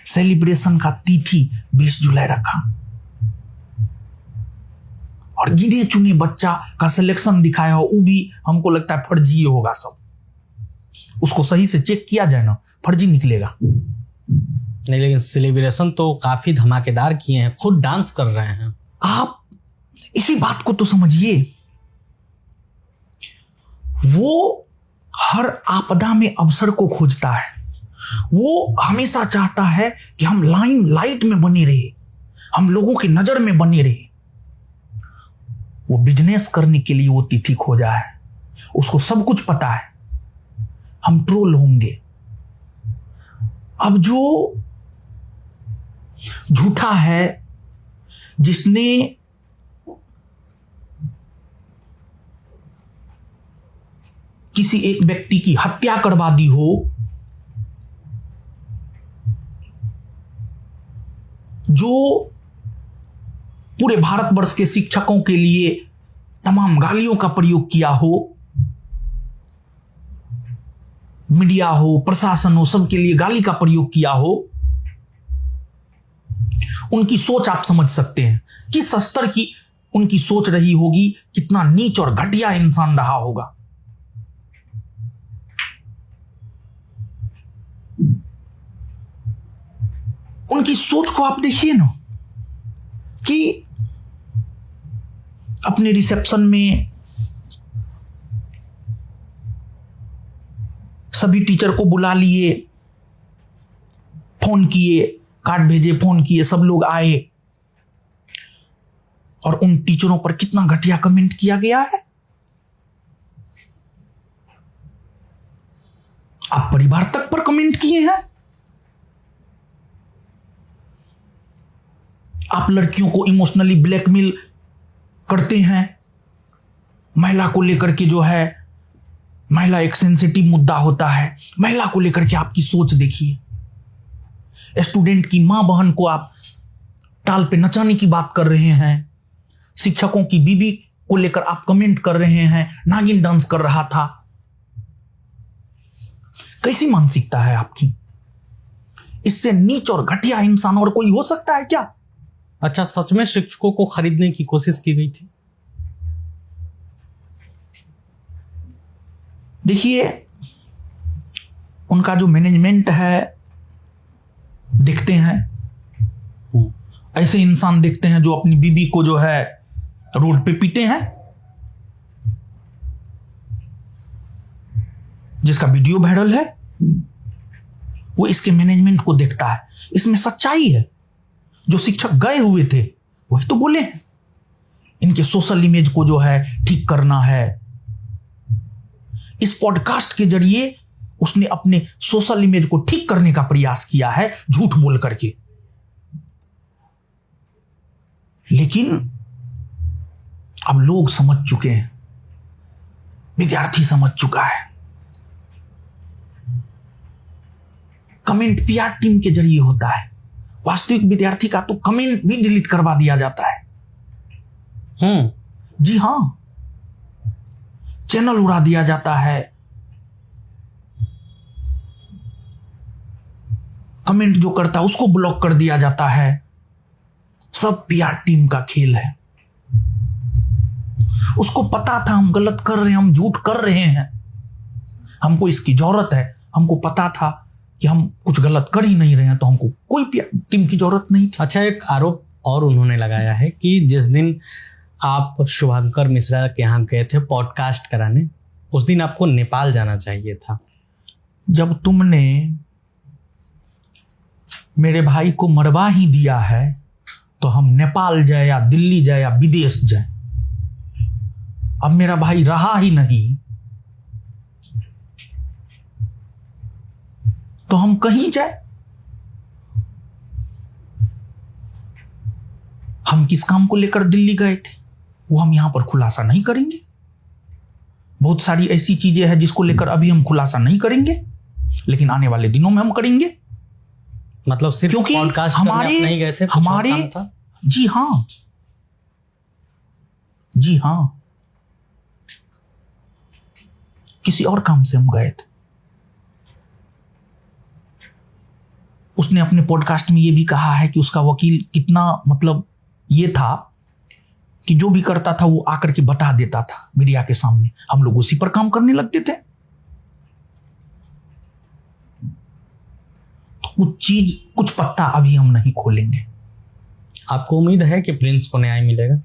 B: सेलिब्रेशन का तिथि 20 जुलाई रखा और गिने चुने बच्चा का सिलेक्शन दिखाया हो, वो भी हमको लगता है फर्जी होगा सब। उसको सही से चेक किया जाए ना, फर्जी निकलेगा।
A: नहीं, लेकिन सेलिब्रेशन तो काफी धमाकेदार किए हैं, खुद डांस कर रहे हैं।
B: आप इसी बात को तो समझिए, वो हर आपदा में अवसर को खोजता है। वो हमेशा चाहता है कि हम लाइम लाइट में बने रहे, हम लोगों की नजर में बने रहे। वो बिजनेस करने के लिए वो तिथि खोजा है, उसको सब कुछ पता है। हम ट्रोल होंगे। अब जो झूठा है, जिसने किसी एक व्यक्ति की हत्या करवा दी हो, जो पूरे भारतवर्ष के शिक्षकों के लिए तमाम गालियों का प्रयोग किया हो, मीडिया हो, प्रशासन हो, सबके लिए गाली का प्रयोग किया हो, उनकी सोच आप समझ सकते हैं किस स्तर की उनकी सोच रही होगी, कितना नीच और घटिया इंसान रहा होगा। उनकी सोच को आप देखिए ना, कि अपने रिसेप्शन में सभी टीचर को बुला लिए, फोन किए, कार्ड भेजे, फोन किए, सब लोग आए और उन टीचरों पर कितना घटिया कमेंट किया गया है। आप परिवार तक पर कमेंट किए हैं। आप लड़कियों को इमोशनली ब्लैकमेल करते हैं। महिला को लेकर के जो है, महिला एक सेंसिटिव मुद्दा होता है, महिला को लेकर के आपकी सोच देखिए। स्टूडेंट की मां बहन को आप टाल पे नचाने की बात कर रहे हैं। शिक्षकों की बीबी को लेकर आप कमेंट कर रहे हैं, नागिन डांस कर रहा था। कैसी मानसिकता है आपकी? इससे नीच और घटिया इंसान और कोई हो सकता है क्या?
A: अच्छा, सच में शिक्षकों को खरीदने की कोशिश की गई थी?
B: देखिए, उनका जो मैनेजमेंट है, देखते हैं ऐसे इंसान देखते हैं जो अपनी बीबी को जो है रोड पे पीटे हैं, जिसका वीडियो वायरल है। वो इसके मैनेजमेंट को देखता है। इसमें सच्चाई है। जो शिक्षक गए हुए थे वही तो बोले हैं, इनके सोशल इमेज को जो है ठीक करना है। इस पॉडकास्ट के जरिए उसने अपने सोशल इमेज को ठीक करने का प्रयास किया है, झूठ बोल करके। लेकिन अब लोग समझ चुके हैं, विद्यार्थी समझ चुका है। कमेंट पीआर टीम के जरिए होता है। वास्तविक विद्यार्थी का तो कमेंट भी डिलीट करवा दिया जाता है। जी हां, चैनल उड़ा दिया जाता है। कमेंट जो करता है उसको ब्लॉक कर दिया जाता है। सब पीआर टीम का खेल है। उसको पता था हम गलत कर रहे हैं, हम झूठ कर रहे हैं, हमको इसकी जरूरत है। हमको पता था कि हम कुछ गलत कर ही नहीं रहे हैं, तो हमको कोई टीम की जरूरत नहीं थी।
A: अच्छा, एक आरोप और उन्होंने लगाया है कि जिस दिन आप शुभंकर मिश्रा के यहाँ गए थे पॉडकास्ट कराने, उस दिन आपको नेपाल जाना चाहिए था।
B: जब तुमने मेरे भाई को मरवा ही दिया है, तो हम नेपाल जाए या दिल्ली जाए या विदेश जाए। अब मेरा भाई रहा ही नहीं, तो हम कहीं जाए। हम किस काम को लेकर दिल्ली गए थे वो हम यहां पर खुलासा नहीं करेंगे। बहुत सारी ऐसी चीजें हैं जिसको लेकर अभी हम खुलासा नहीं करेंगे, लेकिन आने वाले दिनों में हम करेंगे।
A: मतलब सिर्फ
B: क्योंकि
A: पॉडकास्ट करने आप नहीं गए थे, कुछ और काम था?
B: जी हां, जी हां, किसी और काम से हम गए थे। उसने अपने पॉडकास्ट में ये भी कहा है कि उसका वकील कितना, मतलब ये था कि जो भी करता था वो आकर के बता देता था मीडिया के सामने। हम लोग उसी पर काम करने लगते थे। कुछ चीज, कुछ पत्ता अभी हम नहीं खोलेंगे।
A: आपको उम्मीद है कि प्रिंस को न्याय मिलेगा?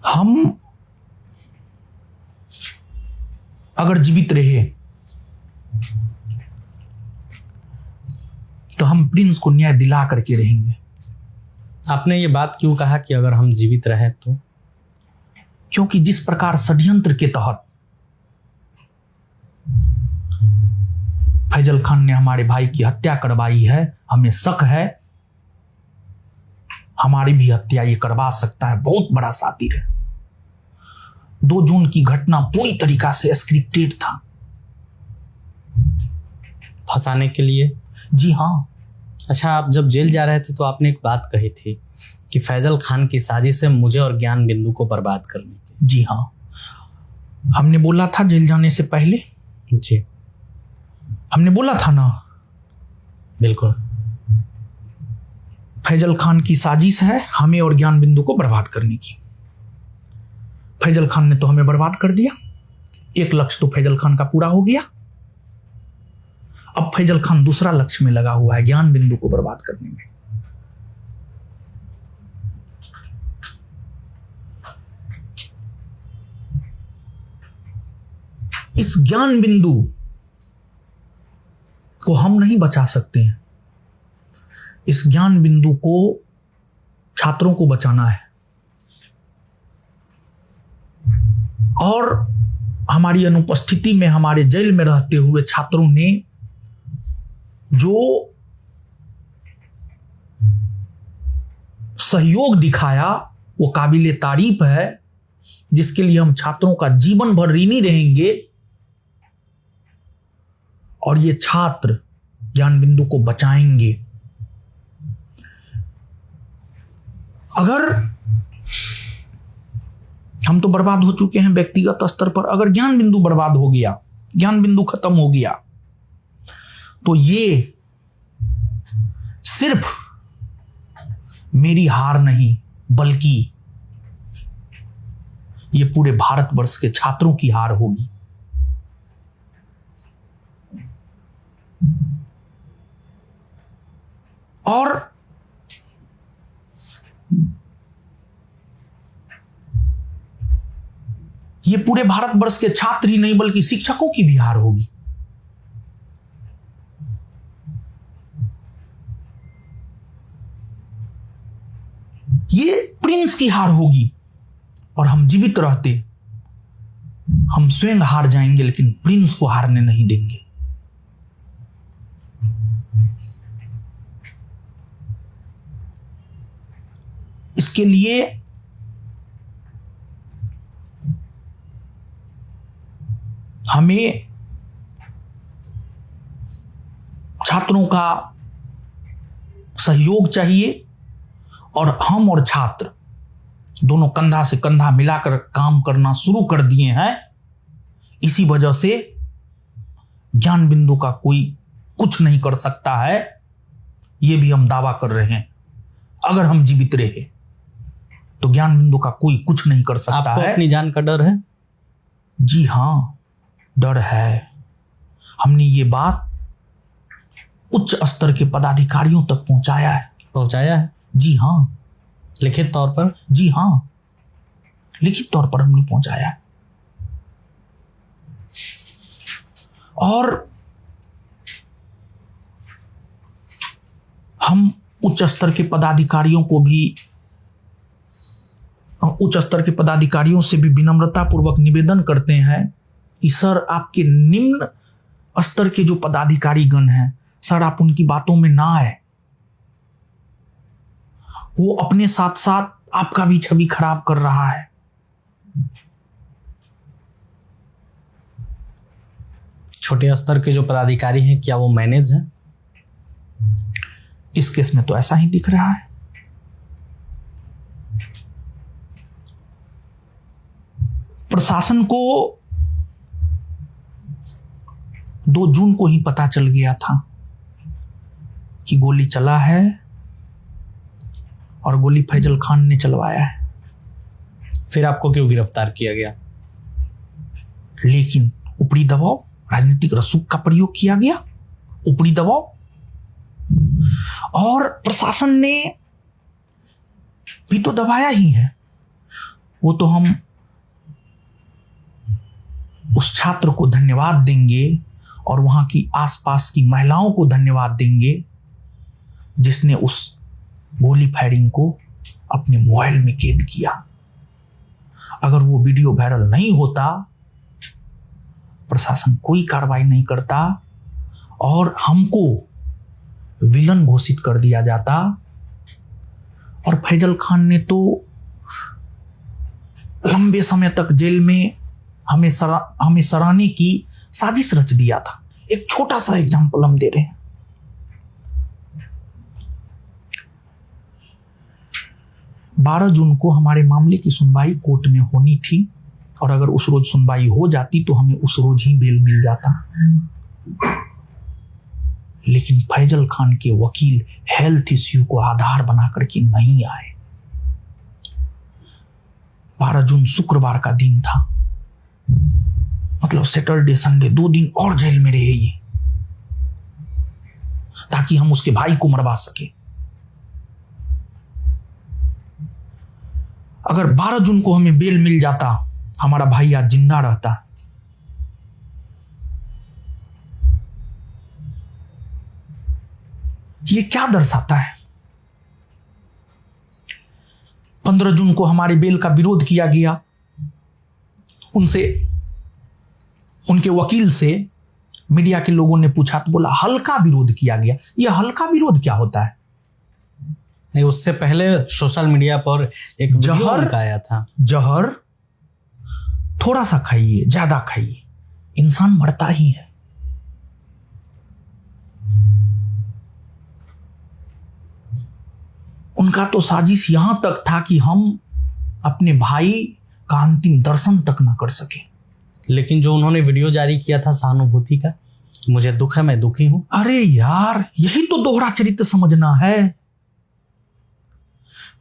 B: हम अगर जीवित रहे तो हम प्रिंस को न्याय दिला करके रहेंगे।
A: आपने ये बात क्यों कहा कि अगर हम जीवित रहे तो?
B: क्योंकि जिस प्रकार षड्यंत्र के तहत फैजल खान ने हमारे भाई की हत्या करवाई है, हमें शक है हमारी भी हत्या ये करवा सकता है। बहुत बड़ा सातिर है। 2 जून की घटना पूरी तरीका से स्क्रिप्टेड था,
A: फंसाने के लिए।
B: जी हाँ।
A: अच्छा, आप जब जेल जा रहे थे तो आपने एक बात कही थी कि फैजल खान की साजिश है मुझे और ज्ञान बिंदु को बर्बाद करने की।
B: जी हाँ, हमने बोला था जेल जाने से पहले।
A: जी,
B: हमने बोला था ना।
A: बिल्कुल।
B: फैजल खान की साजिश है हमें और ज्ञान बिंदु को बर्बाद करने की। फैजल खान ने तो हमें बर्बाद कर दिया। एक लक्ष्य तो फैजल खान का पूरा हो गया। अब फैजल खान दूसरा लक्ष्य में लगा हुआ है, ज्ञान बिंदु को बर्बाद करने में। इस ज्ञान बिंदु को हम नहीं बचा सकते हैं। इस ज्ञान बिंदु को छात्रों को बचाना है। और हमारी अनुपस्थिति में हमारे जेल में रहते हुए छात्रों ने जो सहयोग दिखाया वो काबिले तारीफ है, जिसके लिए हम छात्रों का जीवन भर ऋणी रहेंगे। और ये छात्र ज्ञान बिंदु को बचाएंगे। अगर हम तो बर्बाद हो चुके हैं व्यक्तिगत स्तर पर, अगर ज्ञान बिंदु बर्बाद हो गया, ज्ञान बिंदु खत्म हो गया, तो ये सिर्फ मेरी हार नहीं बल्कि ये पूरे भारतवर्ष के छात्रों की हार होगी। और ये पूरे भारतवर्ष के छात्र ही नहीं बल्कि शिक्षकों की भी हार होगी। ये प्रिंस की हार होगी। और हम जीवित रहते हम स्वयं हार जाएंगे, लेकिन प्रिंस को हारने नहीं देंगे। इसके लिए हमें छात्रों का सहयोग चाहिए। और हम और छात्र दोनों कंधा से कंधा मिलाकर काम करना शुरू कर दिए हैं। इसी वजह से ज्ञान बिंदु का कोई कुछ नहीं कर सकता है, यह भी हम दावा कर रहे हैं। अगर हम जीवित रहे तो ज्ञान बिंदु का कोई कुछ नहीं कर सकता
A: आपको
B: है।
A: अपनी जान का डर है?
B: जी हाँ, डर है। हमने ये बात उच्च स्तर के पदाधिकारियों तक पहुंचाया है। जी हाँ,
A: लिखित तौर पर?
B: जी हाँ, लिखित तौर पर हमने पहुंचाया है। और हम उच्च स्तर के पदाधिकारियों से भी विनम्रता पूर्वक निवेदन करते हैं कि सर, आपके निम्न स्तर के जो पदाधिकारी गण हैं, सर आप उनकी बातों में ना आए। वो अपने साथ साथ आपका भी छवि खराब कर रहा है।
A: छोटे स्तर के जो पदाधिकारी हैं, क्या वो मैनेज हैं?
B: इस केस में तो ऐसा ही दिख रहा है। प्रशासन को 2 जून को ही पता चल गया था कि गोली चला है और गोली फैजल खान ने चलवाया है।
A: फिर आपको क्यों गिरफ्तार किया गया?
B: लेकिन ऊपरी दबाव, राजनीतिक रसूख का प्रयोग किया गया। ऊपरी दबाव, और प्रशासन ने भी तो दबाया ही है। वो तो हम उस छात्र को धन्यवाद देंगे और वहां की आसपास की महिलाओं को धन्यवाद देंगे जिसने उस गोली फायरिंग को अपने मोबाइल में कैद किया। अगर वो वीडियो वायरल नहीं होता, प्रशासन कोई कार्रवाई नहीं करता और हमको विलन घोषित कर दिया जाता, और फैजल खान ने तो लंबे समय तक जेल में हमें सराहने की साजिश रच दिया था। एक छोटा सा एग्जाम्पल हम दे रहे हैं। 12 जून को हमारे मामले की सुनवाई कोर्ट में होनी थी, और अगर उस रोज सुनवाई हो जाती तो हमें उस रोज ही बेल मिल जाता। लेकिन फैजल खान के वकील हेल्थ इश्यू को आधार बना करके नहीं आए। 12 जून शुक्रवार का दिन था, मतलब सैटरडे संडे 2 दिन और जेल में रहे ये, ताकि हम उसके भाई को मरवा सके। अगर 12 जून को हमें बेल मिल जाता, हमारा भाई आज जिंदा रहता। ये क्या दर्शाता है? 15 जून को हमारे बेल का विरोध किया गया। उनके वकील से मीडिया के लोगों ने पूछा तो बोला हल्का विरोध किया गया। यह हल्का विरोध क्या होता है?
A: नहीं, उससे पहले सोशल मीडिया पर एक वीडियो आया था।
B: जहर थोड़ा सा खाइए, ज्यादा खाइए, इंसान मरता ही है। उनका तो साजिश यहां तक था कि हम अपने भाई का अंतिम दर्शन तक न कर सके।
A: लेकिन जो उन्होंने वीडियो जारी किया था सहानुभूति का, मुझे दुख है, मैं दुखी हूं।
B: अरे यार, यही तो दोहरा चरित्र समझना है।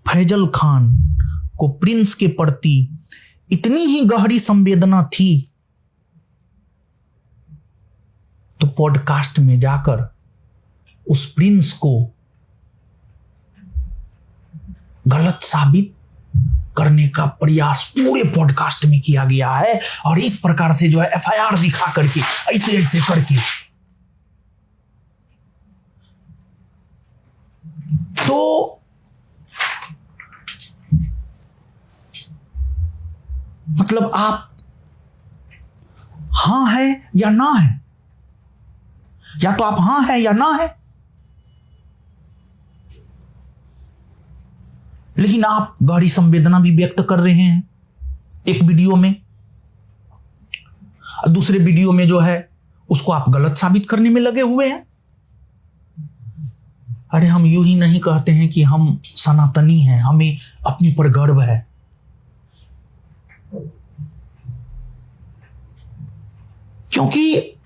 B: फैजल खान को प्रिंस के प्रति इतनी ही गहरी संवेदना थी तो पॉडकास्ट में जाकर उस प्रिंस को गलत साबित करने का प्रयास पूरे पॉडकास्ट में किया गया है। और इस प्रकार से जो है एफआईआर दिखा करके, ऐसे ऐसे करके, तो मतलब आप हां है या ना है, या तो आप हां है या ना है, लेकिन आप गहरी संवेदना भी व्यक्त कर रहे हैं एक वीडियो में, और दूसरे वीडियो में जो है उसको आप गलत साबित करने में लगे हुए हैं। अरे हम यूं ही नहीं कहते हैं कि हम सनातनी हैं, हमें अपने पर गर्व है। क्योंकि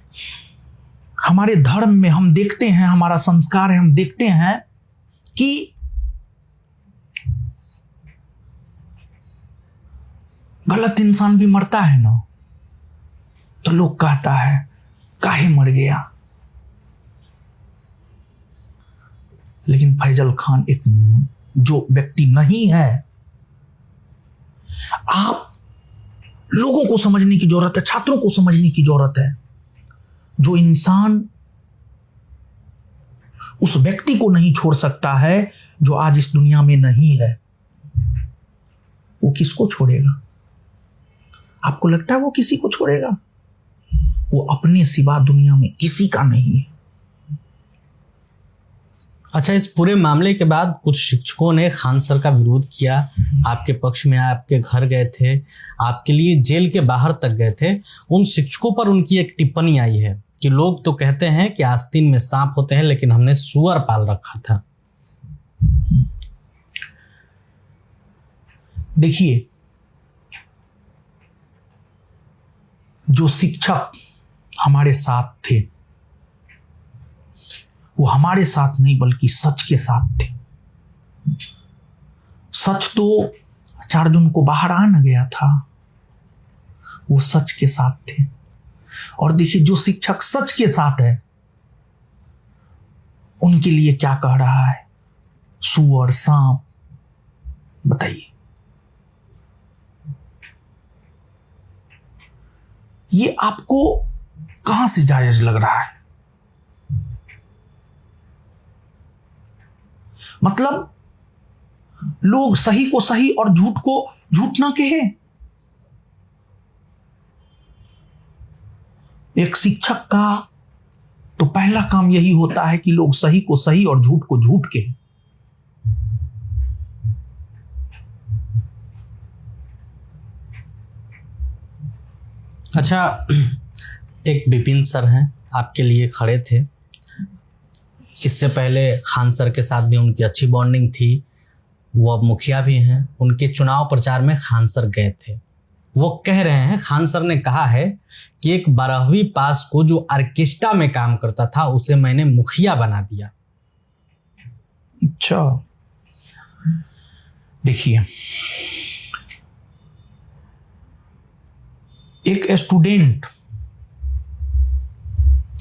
B: हमारे धर्म में हम देखते हैं, हमारा संस्कार है, हम देखते हैं कि गलत इंसान भी मरता है ना, तो लोग कहता है काहे मर गया। लेकिन फैजल खान एक जो व्यक्ति नहीं है, आप लोगों को समझने की जरूरत है, छात्रों को समझने की जरूरत है। जो इंसान उस व्यक्ति को नहीं छोड़ सकता है जो आज इस दुनिया में नहीं है, वो किसको छोड़ेगा? आपको लगता है वो किसी को छोड़ेगा? वो अपने सिवा दुनिया में किसी का नहीं है।
A: अच्छा, इस पूरे मामले के बाद कुछ शिक्षकों ने खान सर का विरोध किया, आपके पक्ष में आपके घर गए थे, आपके लिए जेल के बाहर तक गए थे। उन शिक्षकों पर उनकी एक टिप्पणी आई है कि लोग तो कहते हैं कि आस्तीन में सांप होते हैं, लेकिन हमने सुअर पाल रखा था।
B: देखिए, जो शिक्षक हमारे साथ थे वो हमारे साथ नहीं बल्कि सच के साथ थे। सच तो 4 जून को बाहर आ न गया था, वो सच के साथ थे। और देखिए, जो शिक्षक सच के साथ है उनके लिए क्या कह रहा है, सुअर, सांप, बताइए। ये आपको कहां से जायज लग रहा है? मतलब लोग सही को सही और झूठ को झूठ ना कहे। एक शिक्षक का तो पहला काम यही होता है कि लोग सही को सही और झूठ को झूठ कहे।
A: अच्छा, एक विपिन सर हैं, आपके लिए खड़े थे। इससे पहले खान सर के साथ भी उनकी अच्छी बॉन्डिंग थी। वो अब मुखिया भी हैं। उनके चुनाव प्रचार में खान सर गए थे। वो कह रहे हैं, खान सर ने कहा है कि एक 12वीं पास को जो ऑर्केस्ट्रा में काम करता था उसे मैंने मुखिया बना दिया।
B: अच्छा, देखिए, एक स्टूडेंट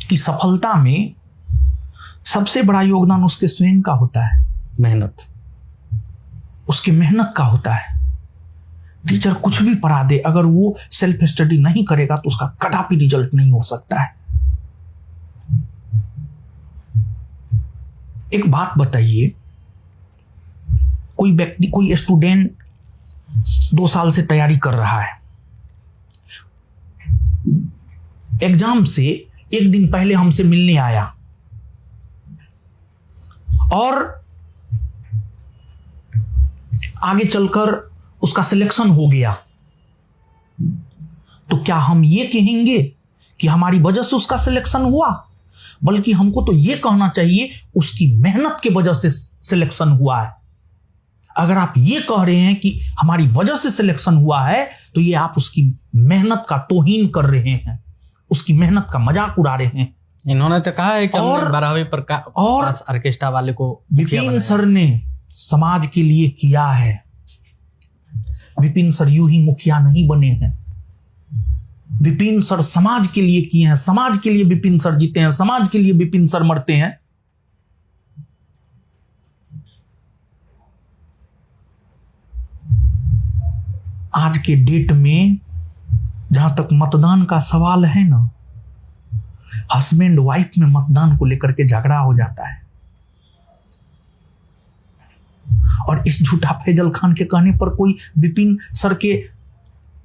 B: की सफलता में सबसे बड़ा योगदान उसके स्वयं का होता है,
A: मेहनत,
B: उसकी मेहनत का होता है। टीचर कुछ भी पढ़ा दे, अगर वो सेल्फ स्टडी नहीं करेगा तो उसका कदापि रिजल्ट नहीं हो सकता है। एक बात बताइए, कोई व्यक्ति, कोई स्टूडेंट 2 साल से तैयारी कर रहा है, एग्जाम से एक दिन पहले हमसे मिलने आया और आगे चलकर उसका सिलेक्शन हो गया, तो क्या हम ये कहेंगे कि हमारी वजह से उसका सिलेक्शन हुआ? बल्कि हमको तो ये कहना चाहिए उसकी मेहनत की वजह से सिलेक्शन हुआ है। अगर आप ये कह रहे हैं कि हमारी वजह से सिलेक्शन हुआ है, तो ये आप उसकी मेहनत का तौहीन कर रहे हैं, उसकी मेहनत का मजाक उड़ा रहे हैं।
A: इन्होंने तो कहा है कि हमने 12वीं पास ऑर्केस्ट्रा वाले को
B: विपिन सर ने समाज के लिए किया है। विपिन सर यूं ही मुखिया नहीं बने हैं। विपिन सर समाज के लिए किए हैं, समाज के लिए विपिन सर जीते हैं, समाज के लिए विपिन सर मरते हैं। आज के डेट में जहां तक मतदान का सवाल है ना, हस्बैंड वाइफ में मतदान को लेकर के झगड़ा हो जाता है। और इस झूठा फैजल खान के कहने पर कोई विपिन सर के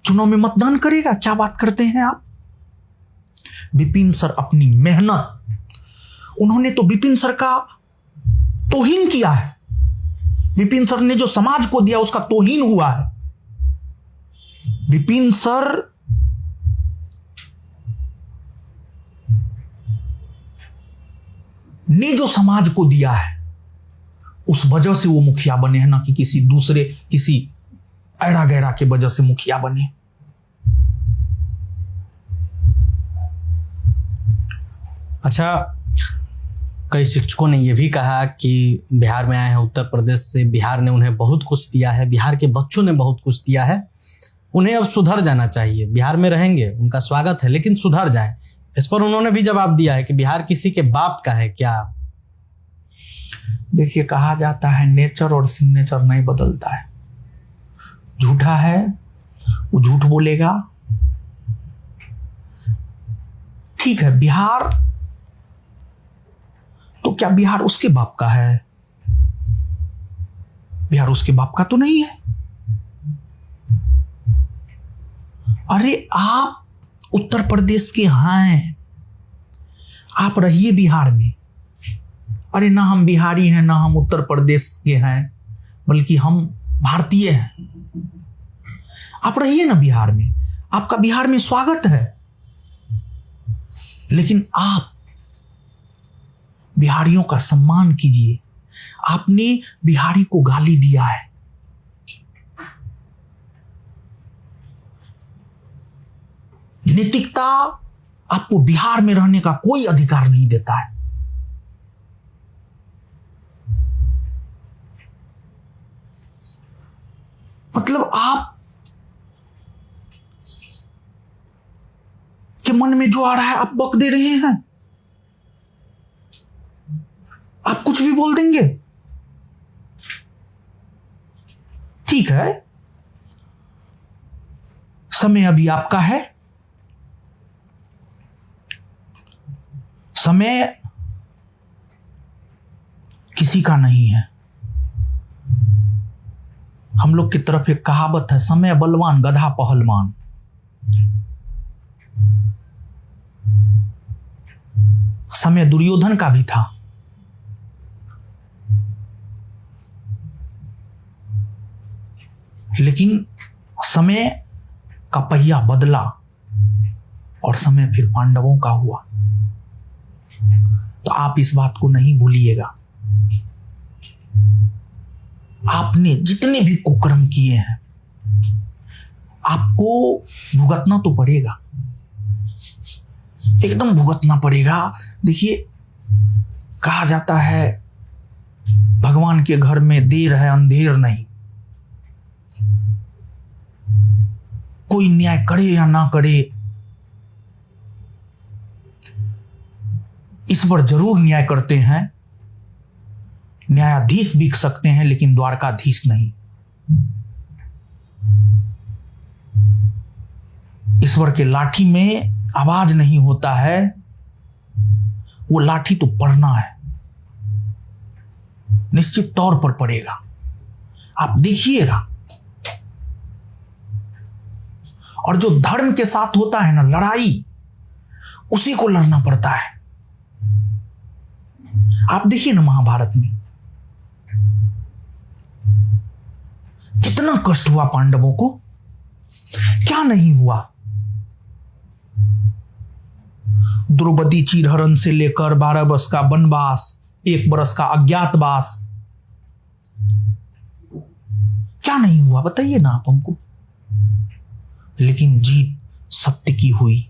B: चुनाव में मतदान करेगा? क्या बात करते हैं आप? विपिन सर अपनी मेहनत, उन्होंने तो विपिन सर का तौहीन किया है। विपिन सर ने जो समाज को दिया उसका तौहीन हुआ है। विपिन सर ने जो समाज को दिया है उस वजह से वो मुखिया बने हैं, ना कि किसी दूसरे, किसी ऐड़ा गैड़ा के वजह से मुखिया बने।
A: अच्छा, कई शिक्षकों ने यह भी कहा कि बिहार में आए हैं उत्तर प्रदेश से, बिहार ने उन्हें बहुत कुछ दिया है, बिहार के बच्चों ने बहुत कुछ दिया है, उन्हें अब सुधर जाना चाहिए। बिहार में रहेंगे, उनका स्वागत है, लेकिन सुधर जाएं। इस पर उन्होंने भी जवाब दिया है कि बिहार किसी के बाप का है क्या?
B: देखिए, कहा जाता है नेचर और सिग्नेचर नहीं बदलता है। झूठा है वो झूठ बोलेगा। ठीक है, बिहार तो क्या बिहार उसके बाप का है? बिहार उसके बाप का तो नहीं है। अरे आप उत्तर प्रदेश के हैं, आप रहिए बिहार में। अरे ना हम बिहारी हैं, ना हम उत्तर प्रदेश के हैं, बल्कि हम भारतीय हैं। आप रहिए ना बिहार में, आपका बिहार में स्वागत है। लेकिन आप बिहारियों का सम्मान कीजिए। आपने बिहारी को गाली दिया है, नैतिकता आपको बिहार में रहने का कोई अधिकार नहीं देता है। मतलब आप के मन में जो आ रहा है आप बक दे रहे हैं, आप कुछ भी बोल देंगे। ठीक है, समय अभी आपका है, समय किसी का नहीं है। हम लोग की तरफ एक कहावत है, समय बलवान गधा पहलवान। समय दुर्योधन का भी था, लेकिन समय का पहिया बदला और समय फिर पांडवों का हुआ। तो आप इस बात को नहीं भूलिएगा। आपने जितने भी कुकर्म किए हैं आपको भुगतना तो पड़ेगा, एकदम भुगतना पड़ेगा। देखिए, कहा जाता है भगवान के घर में देर है अंधेर नहीं। कोई न्याय करे या ना करे, ईश्वर जरूर न्याय करते हैं। न्यायाधीश बिक सकते हैं लेकिन द्वारकाधीश नहीं। ईश्वर के लाठी में आवाज नहीं होता है, वो लाठी तो पड़ना है, निश्चित तौर पर पड़ेगा। आप देखिएगा। और जो धर्म के साथ होता है ना लड़ाई, उसी को लड़ना पड़ता है। आप देखिए ना महाभारत में कितना कष्ट हुआ पांडवों को, क्या नहीं हुआ। द्रौपदी चीरहरण से लेकर 12 वर्ष का वनवास, 1 वर्ष का अज्ञातवास, क्या नहीं हुआ बताइए ना आप हमको। लेकिन जीत सत्य की हुई।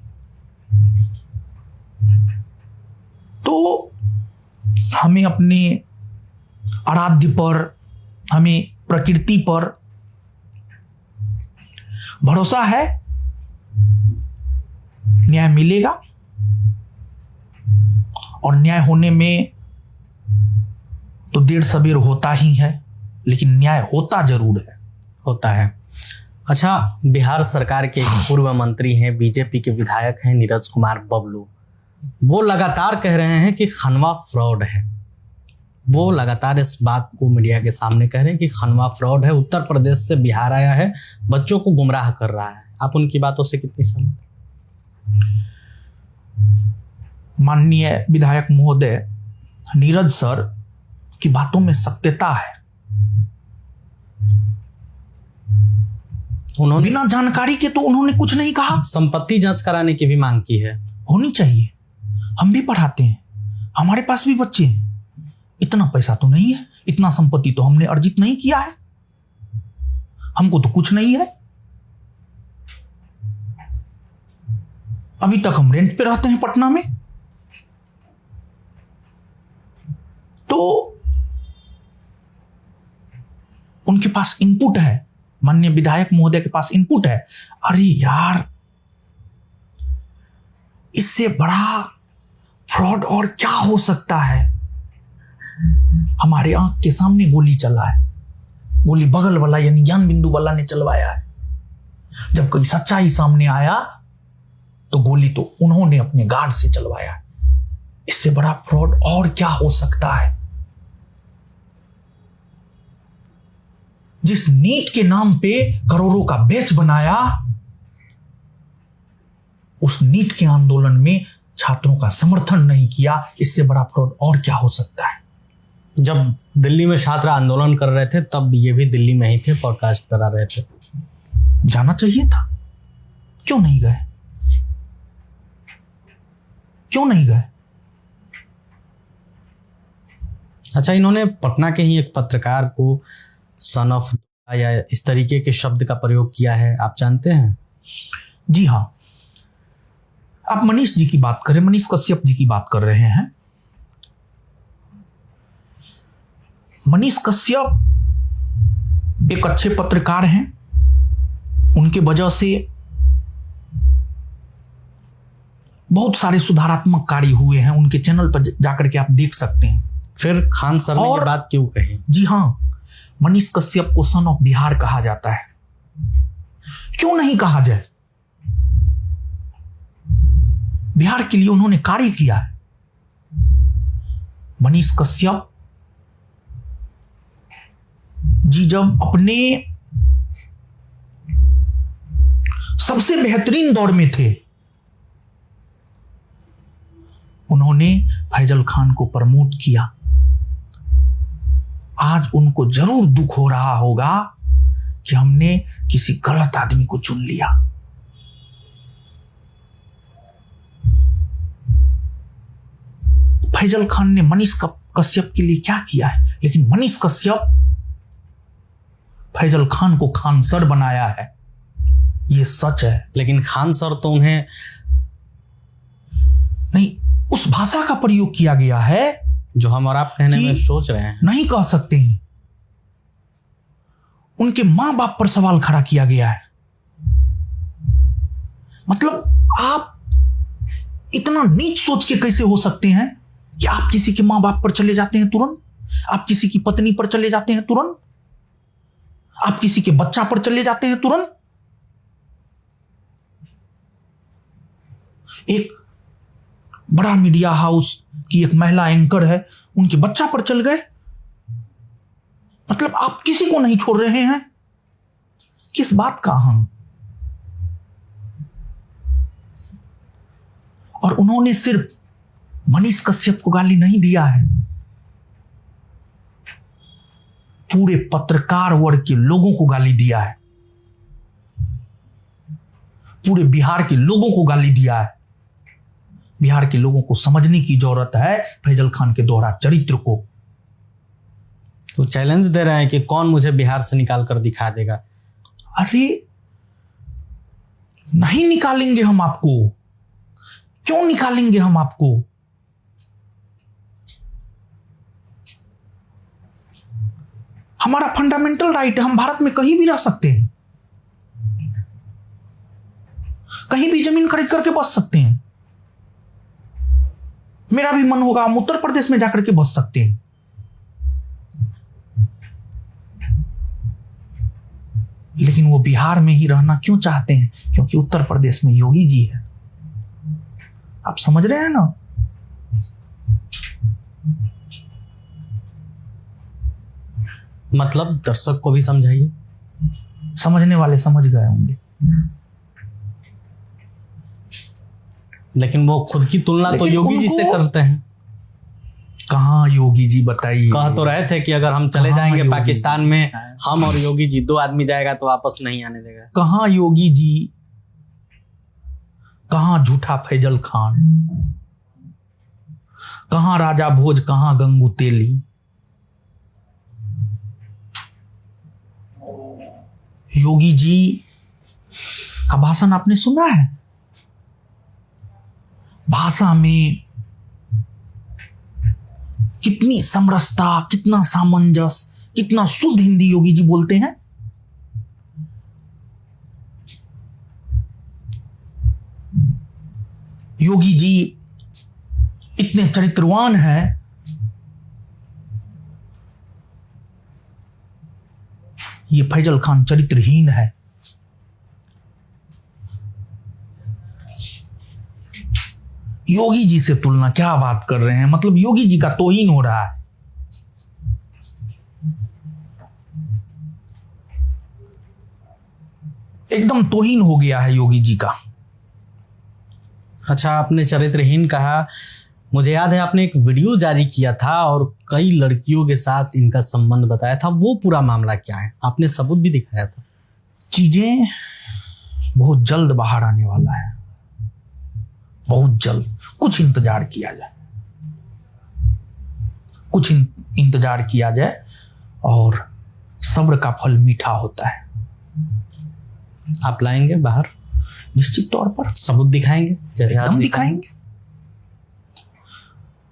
B: तो हमें अपने आराध्य पर, हमें प्रकृति पर भरोसा है, न्याय मिलेगा। और न्याय होने में तो देर सबेर होता ही है, लेकिन न्याय होता जरूर है।
A: होता है। अच्छा, बिहार सरकार के एक पूर्व मंत्री हैं, बीजेपी के विधायक हैं नीरज कुमार बबलू, वो लगातार कह रहे हैं कि खनवा फ्रॉड है। वो लगातार इस बात को मीडिया के सामने कह रहे हैं कि खनवा फ्रॉड है, उत्तर प्रदेश से बिहार आया है, बच्चों को गुमराह कर रहा है। आप उनकी बातों से कितनी सहमत?
B: माननीय विधायक महोदय नीरज सर की बातों में सत्यता है।
A: उन्होंने
B: बिना जानकारी के तो उन्होंने कुछ नहीं कहा।
A: संपत्ति जांच कराने की भी मांग की है।
B: होनी चाहिए। हम भी पढ़ाते हैं, हमारे पास भी बच्चे हैं। इतना पैसा तो नहीं है, इतना संपत्ति तो हमने अर्जित नहीं किया है, हमको तो कुछ नहीं है। अभी तक हम रेंट पे रहते हैं पटना में। तो उनके पास इनपुट है, माननीय विधायक महोदय के पास इनपुट है। अरे यार, इससे बड़ा फ्रॉड और क्या हो सकता है। हमारे आंख के सामने गोली चला है, गोली बगल वाला यानी ज्ञान बिंदु वाला ने चलवाया है। जब कोई सच्चाई सामने आया तो गोली तो उन्होंने अपने गार्ड से चलवाया है। इससे बड़ा फ्रॉड और क्या हो सकता है। जिस नीट के नाम पे करोड़ों का बैच बनाया, उस नीट के आंदोलन में छात्रों का समर्थन नहीं किया, इससे बड़ा फ्रॉड और क्या हो सकता है।
A: जब दिल्ली में छात्र आंदोलन कर रहे थे तब ये भी दिल्ली में ही थे, पॉडकास्ट करा रहे थे।
B: जाना चाहिए था, क्यों नहीं गए, क्यों नहीं गए।
A: अच्छा, इन्होंने पटना के ही एक पत्रकार को सन ऑफ या इस तरीके के शब्द का प्रयोग किया है, आप जानते हैं?
B: जी हाँ, आप मनीष जी की बात करें, मनीष कश्यप जी की बात कर रहे हैं। मनीष कश्यप एक अच्छे पत्रकार हैं, उनके वजह से बहुत सारे सुधारात्मक कार्य हुए हैं। उनके चैनल पर जाकर के आप देख सकते हैं।
A: फिर खान सर ने ये बात क्यों कही?
B: जी हाँ, मनीष कश्यप को सन ऑफ बिहार कहा जाता है। क्यों नहीं कहा जाए, बिहार के लिए उन्होंने कार्य किया है। मनीष कश्यप जी जब अपने सबसे बेहतरीन दौर में थे, उन्होंने फैजल खान को प्रमोट किया। आज उनको जरूर दुख हो रहा होगा कि हमने किसी गलत आदमी को चुन लिया। फैजल खान ने मनीष कश्यप के लिए क्या किया है, लेकिन मनीष कश्यप फैजल खान को खान सर बनाया है, ये सच है।
A: लेकिन खान सर तो उन्हें
B: नहीं, उस भाषा का प्रयोग किया गया है
A: जो हम और आप कहने में सोच रहे हैं
B: नहीं कह सकते हैं। उनके मां बाप पर सवाल खड़ा किया गया है। मतलब आप इतना नीच सोच के कैसे हो सकते हैं कि आप किसी के मां बाप पर चले जाते हैं तुरंत, आप किसी की पत्नी पर चले जाते हैं तुरंत, आप किसी के बच्चा पर चले जाते हैं तुरंत। एक बड़ा मीडिया हाउस की एक महिला एंकर है, उनके बच्चा पर चल गए। मतलब आप किसी को नहीं छोड़ रहे हैं, किस बात का हम? और उन्होंने सिर्फ मनीष कश्यप को गाली नहीं दिया है, पूरे पत्रकार वर्ग के लोगों को गाली दिया है, पूरे बिहार के लोगों को गाली दिया है। बिहार के लोगों को समझने की जरूरत है फैजल खान के दोहरा चरित्र को।
A: तो चैलेंज दे रहे हैं कि कौन मुझे बिहार से निकाल कर दिखा देगा।
B: अरे नहीं निकालेंगे हम आपको, क्यों निकालेंगे हम आपको? हमारा फंडामेंटल राइट है, हम भारत में कहीं भी रह सकते हैं, कहीं भी जमीन खरीद करके बस सकते हैं। मेरा भी मन होगा हम उत्तर प्रदेश में जाकर के बस सकते हैं। लेकिन वो बिहार में ही रहना क्यों चाहते हैं? क्योंकि उत्तर प्रदेश में योगी जी है। आप समझ रहे हैं ना?
A: मतलब दर्शक को भी समझाइए।
B: समझने वाले समझ गए होंगे।
A: लेकिन वो खुद की तुलना तो योगी जी से करते हैं।
B: कहाँ योगी जी, बताइए।
A: कह तो रहे थे कि अगर हम चले जाएंगे पाकिस्तान में, हम और योगी जी, 2 आदमी जाएगा तो वापस नहीं आने देगा।
B: कहाँ योगी जी, कहाँ झूठा फैजल खान, कहाँ राजा भोज, कहाँ गंगू तेली। योगी जी का भाषण आपने सुना है? भाषा में कितनी समरसता, कितना सामंजस्य, कितना शुद्ध हिंदी योगी जी बोलते हैं। योगी जी इतने चरित्रवान हैं, ये फैजल खान चरित्रहीन है। योगी जी से तुलना, क्या बात कर रहे हैं? मतलब योगी जी का तौहीन हो रहा है। एकदम तौहीन हो गया है योगी जी का।
A: अच्छा, आपने चरित्रहीन कहा, मुझे याद है आपने एक वीडियो जारी किया था और कई लड़कियों के साथ इनका संबंध बताया था। वो पूरा मामला क्या है? आपने सबूत भी दिखाया था।
B: चीजें बहुत जल्द बाहर आने वाला है, बहुत जल्द। कुछ इंतजार किया जाए, कुछ इंतजार किया जाए, और सब्र का फल मीठा होता है।
A: आप लाएंगे बाहर?
B: निश्चित तौर पर
A: सबूत दिखाएंगे?
B: एकदम दिखाएंगे।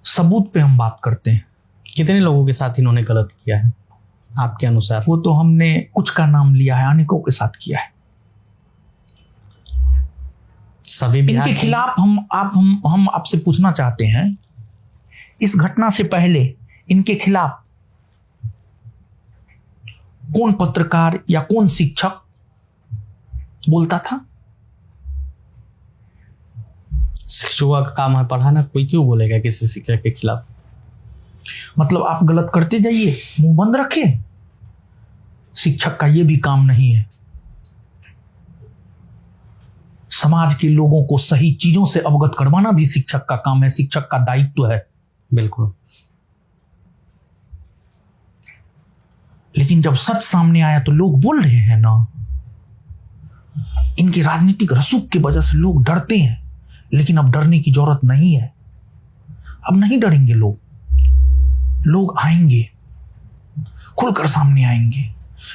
B: सबूत पे हम बात करते हैं।
A: कितने लोगों के साथ इन्होंने गलत किया है आपके अनुसार?
B: वो तो हमने कुछ का नाम लिया है, अनेकों के साथ किया है।
A: सभी
B: इनके खिलाफ हम आपसे पूछना चाहते हैं, इस घटना से पहले इनके खिलाफ कौन पत्रकार या कौन शिक्षक बोलता था?
A: शिक्षकों का काम है पढ़ाना, कोई क्यों बोलेगा किसी शिक्षक के खिलाफ?
B: मतलब आप गलत करते जाइए, मुंह बंद रखे। शिक्षक का ये भी काम नहीं है। समाज के लोगों को सही चीजों से अवगत करवाना भी शिक्षक का काम है, शिक्षक का दायित्व है।
A: बिल्कुल।
B: लेकिन जब सच सामने आया तो लोग बोल रहे हैं ना, इनके राजनीतिक रसूख की वजह से लोग डरते हैं, लेकिन अब डरने की जरूरत नहीं है। अब नहीं डरेंगे लोग आएंगे, खुलकर सामने आएंगे,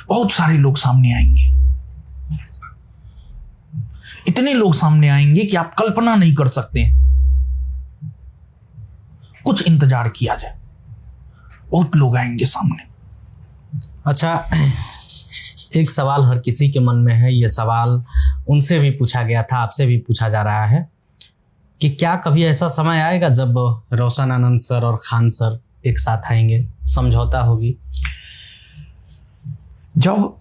B: बहुत सारे लोग सामने आएंगे, इतने लोग सामने आएंगे कि आप कल्पना नहीं कर सकते हैं। कुछ इंतजार किया जाए, बहुत लोग आएंगे सामने।
A: अच्छा, एक सवाल हर किसी के मन में है, ये सवाल उनसे भी पूछा गया था, आपसे भी पूछा जा रहा है कि क्या कभी ऐसा समय आएगा जब रोशन आनंद सर और खान सर एक साथ आएंगे, समझौता होगी?
B: जब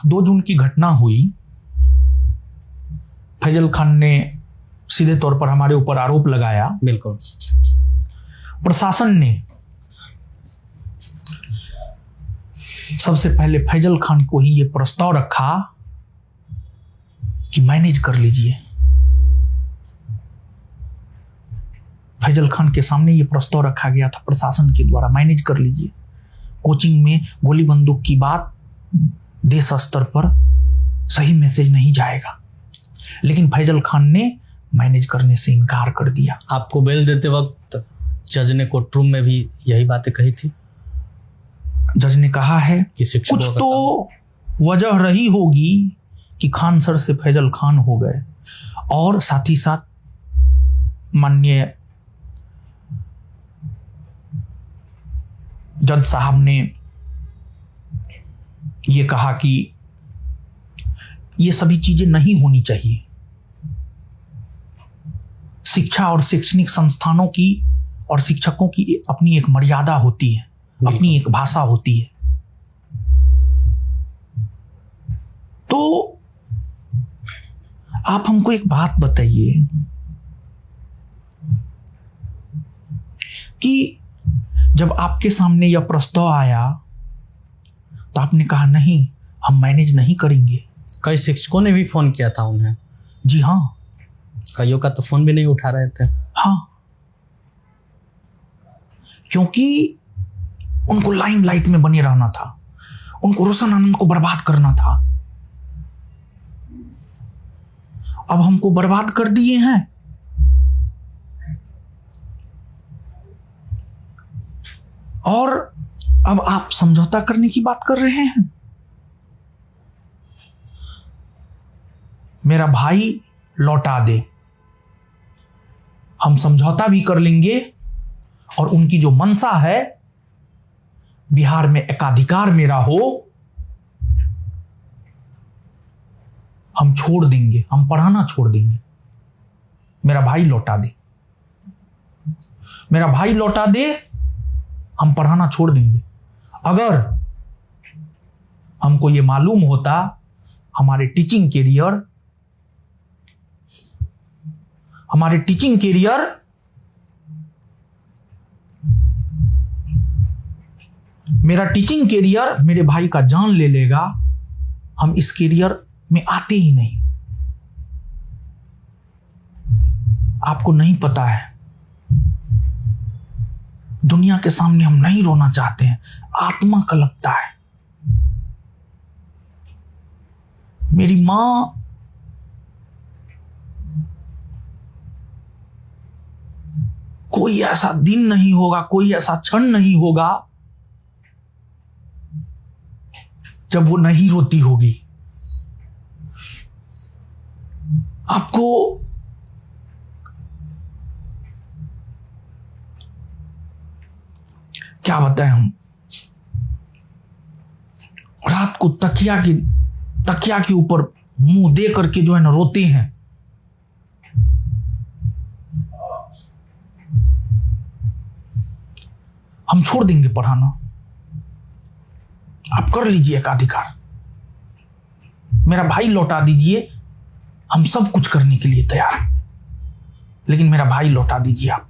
B: 2 जून की घटना हुई, फैजल खान ने सीधे तौर पर हमारे ऊपर आरोप लगाया।
A: बिल्कुल।
B: प्रशासन ने सबसे पहले फैजल खान को ही यह प्रस्ताव रखा कि मैनेज कर लीजिए। फैजल खान के सामने यह प्रस्ताव रखा गया था प्रशासन के द्वारा, मैनेज कर लीजिए। कोचिंग में गोली बंदूक की बात देश स्तर पर सही मैसेज नहीं जाएगा, लेकिन फैजल खान ने मैनेज करने से इनकार कर दिया।
A: आपको बेल देते वक्त जज ने कोर्टरूम में भी यही बातें कही थी।
B: जज ने कहा है
A: कि शिक्षकों
B: कुछ
A: का
B: तो वजह रही होगी कि खान सर से फैजल खान हो गए, और साथ ही साथ माननीय जज साहब ने ये कहा कि ये सभी चीजें नहीं होनी चाहिए। शिक्षा और शैक्षणिक संस्थानों की और शिक्षकों की अपनी एक मर्यादा होती है, अपनी एक भाषा होती है। तो आप हमको एक बात बताइए कि जब आपके सामने यह प्रस्ताव आया तो आपने कहा नहीं, हम मैनेज नहीं करेंगे।
A: कई शिक्षकों ने भी फोन किया था उन्हें।
B: जी हाँ,
A: कईयों का तो फोन भी नहीं उठा रहे थे।
B: हाँ, क्योंकि उनको लाइमलाइट में बने रहना था, उनको रोशन आनंद को बर्बाद करना था। अब हमको बर्बाद कर दिए हैं। और अब आप समझौता करने की बात कर रहे हैं। मेरा भाई लौटा दे, हम समझौता भी कर लेंगे, और उनकी जो मंशा है बिहार में एकाधिकार मेरा हो, हम छोड़ देंगे, हम पढ़ाना छोड़ देंगे। मेरा भाई लौटा दे, मेरा भाई लौटा दे, हम पढ़ाना छोड़ देंगे। अगर हमको ये मालूम होता हमारे टीचिंग कैरियर मेरा टीचिंग कैरियर मेरे भाई का जान ले लेगा, हम इस कैरियर में आते ही नहीं। आपको नहीं पता है, दुनिया के सामने हम नहीं रोना चाहते हैं, आत्मा कलपता है। मेरी मां कोई ऐसा दिन नहीं होगा, कोई ऐसा क्षण नहीं होगा जब वो नहीं रोती होगी। आपको क्या बताएं हम, रात को तकिया के ऊपर मुंह दे करके जो है ना रोते हैं। हम छोड़ देंगे पढ़ाना, आप कर लीजिए एकाधिकार, मेरा भाई लौटा दीजिए, हम सब कुछ करने के लिए तैयार हैं, लेकिन मेरा भाई लौटा दीजिए आप।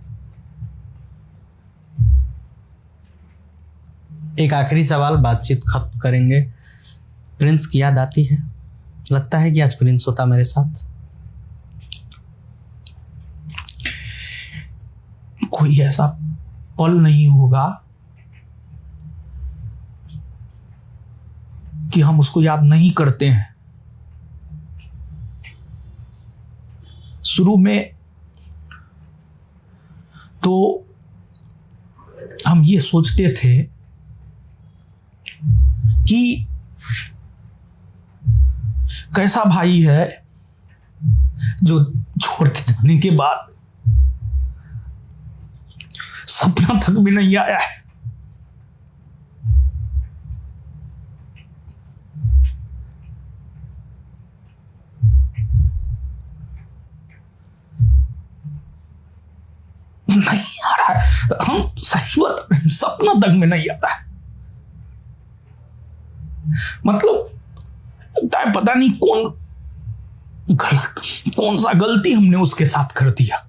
A: एक आखिरी सवाल, बातचीत खत्म करेंगे। प्रिंस की याद आती है? लगता है कि आज प्रिंस होता मेरे साथ।
B: कोई ऐसा पल नहीं होगा कि हम उसको याद नहीं करते हैं। शुरू में तो हम ये सोचते थे कि कैसा भाई है जो छोड़ के जाने के बाद सपना तक भी नहीं आया है। नहीं आ रहा है, हम सही बता रहे हैं, सपना तक में नहीं आता है। मतलब पता नहीं कौन सा गलती हमने उसके साथ कर दिया।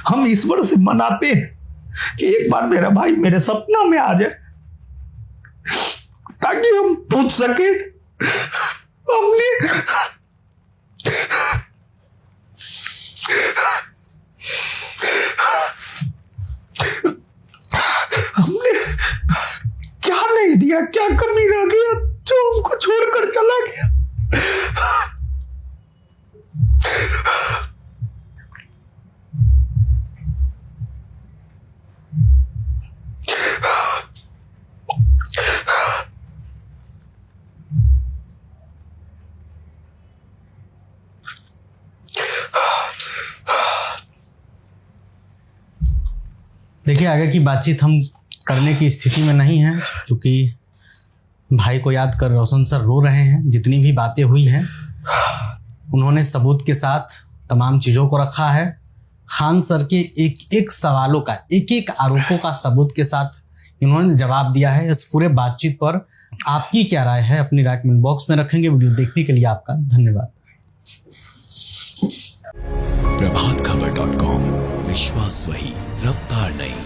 B: हम ईश्वर से मनाते हैं कि एक बार मेरा भाई मेरे सपना में आ जाए ताकि हम पूछ सके हमने क्या नहीं दिया, क्या कमी रह गया जो हमको छोड़कर चला गया।
A: देखिए, आगे की बातचीत हम करने की स्थिति में नहीं है, क्योंकि भाई को याद कर रोशन सर रो रहे हैं। जितनी भी बातें हुई हैं उन्होंने सबूत के साथ तमाम चीज़ों को रखा है। खान सर के एक एक सवालों का, एक एक आरोपों का सबूत के साथ इन्होंने जवाब दिया है। इस पूरे बातचीत पर आपकी क्या राय है, अपनी राय कमेंट बॉक्स में रखेंगे। वीडियो देखने के लिए आपका धन्यवाद।
D: प्रभातखबर.com, विश्वास वही, रफ्तार नहीं।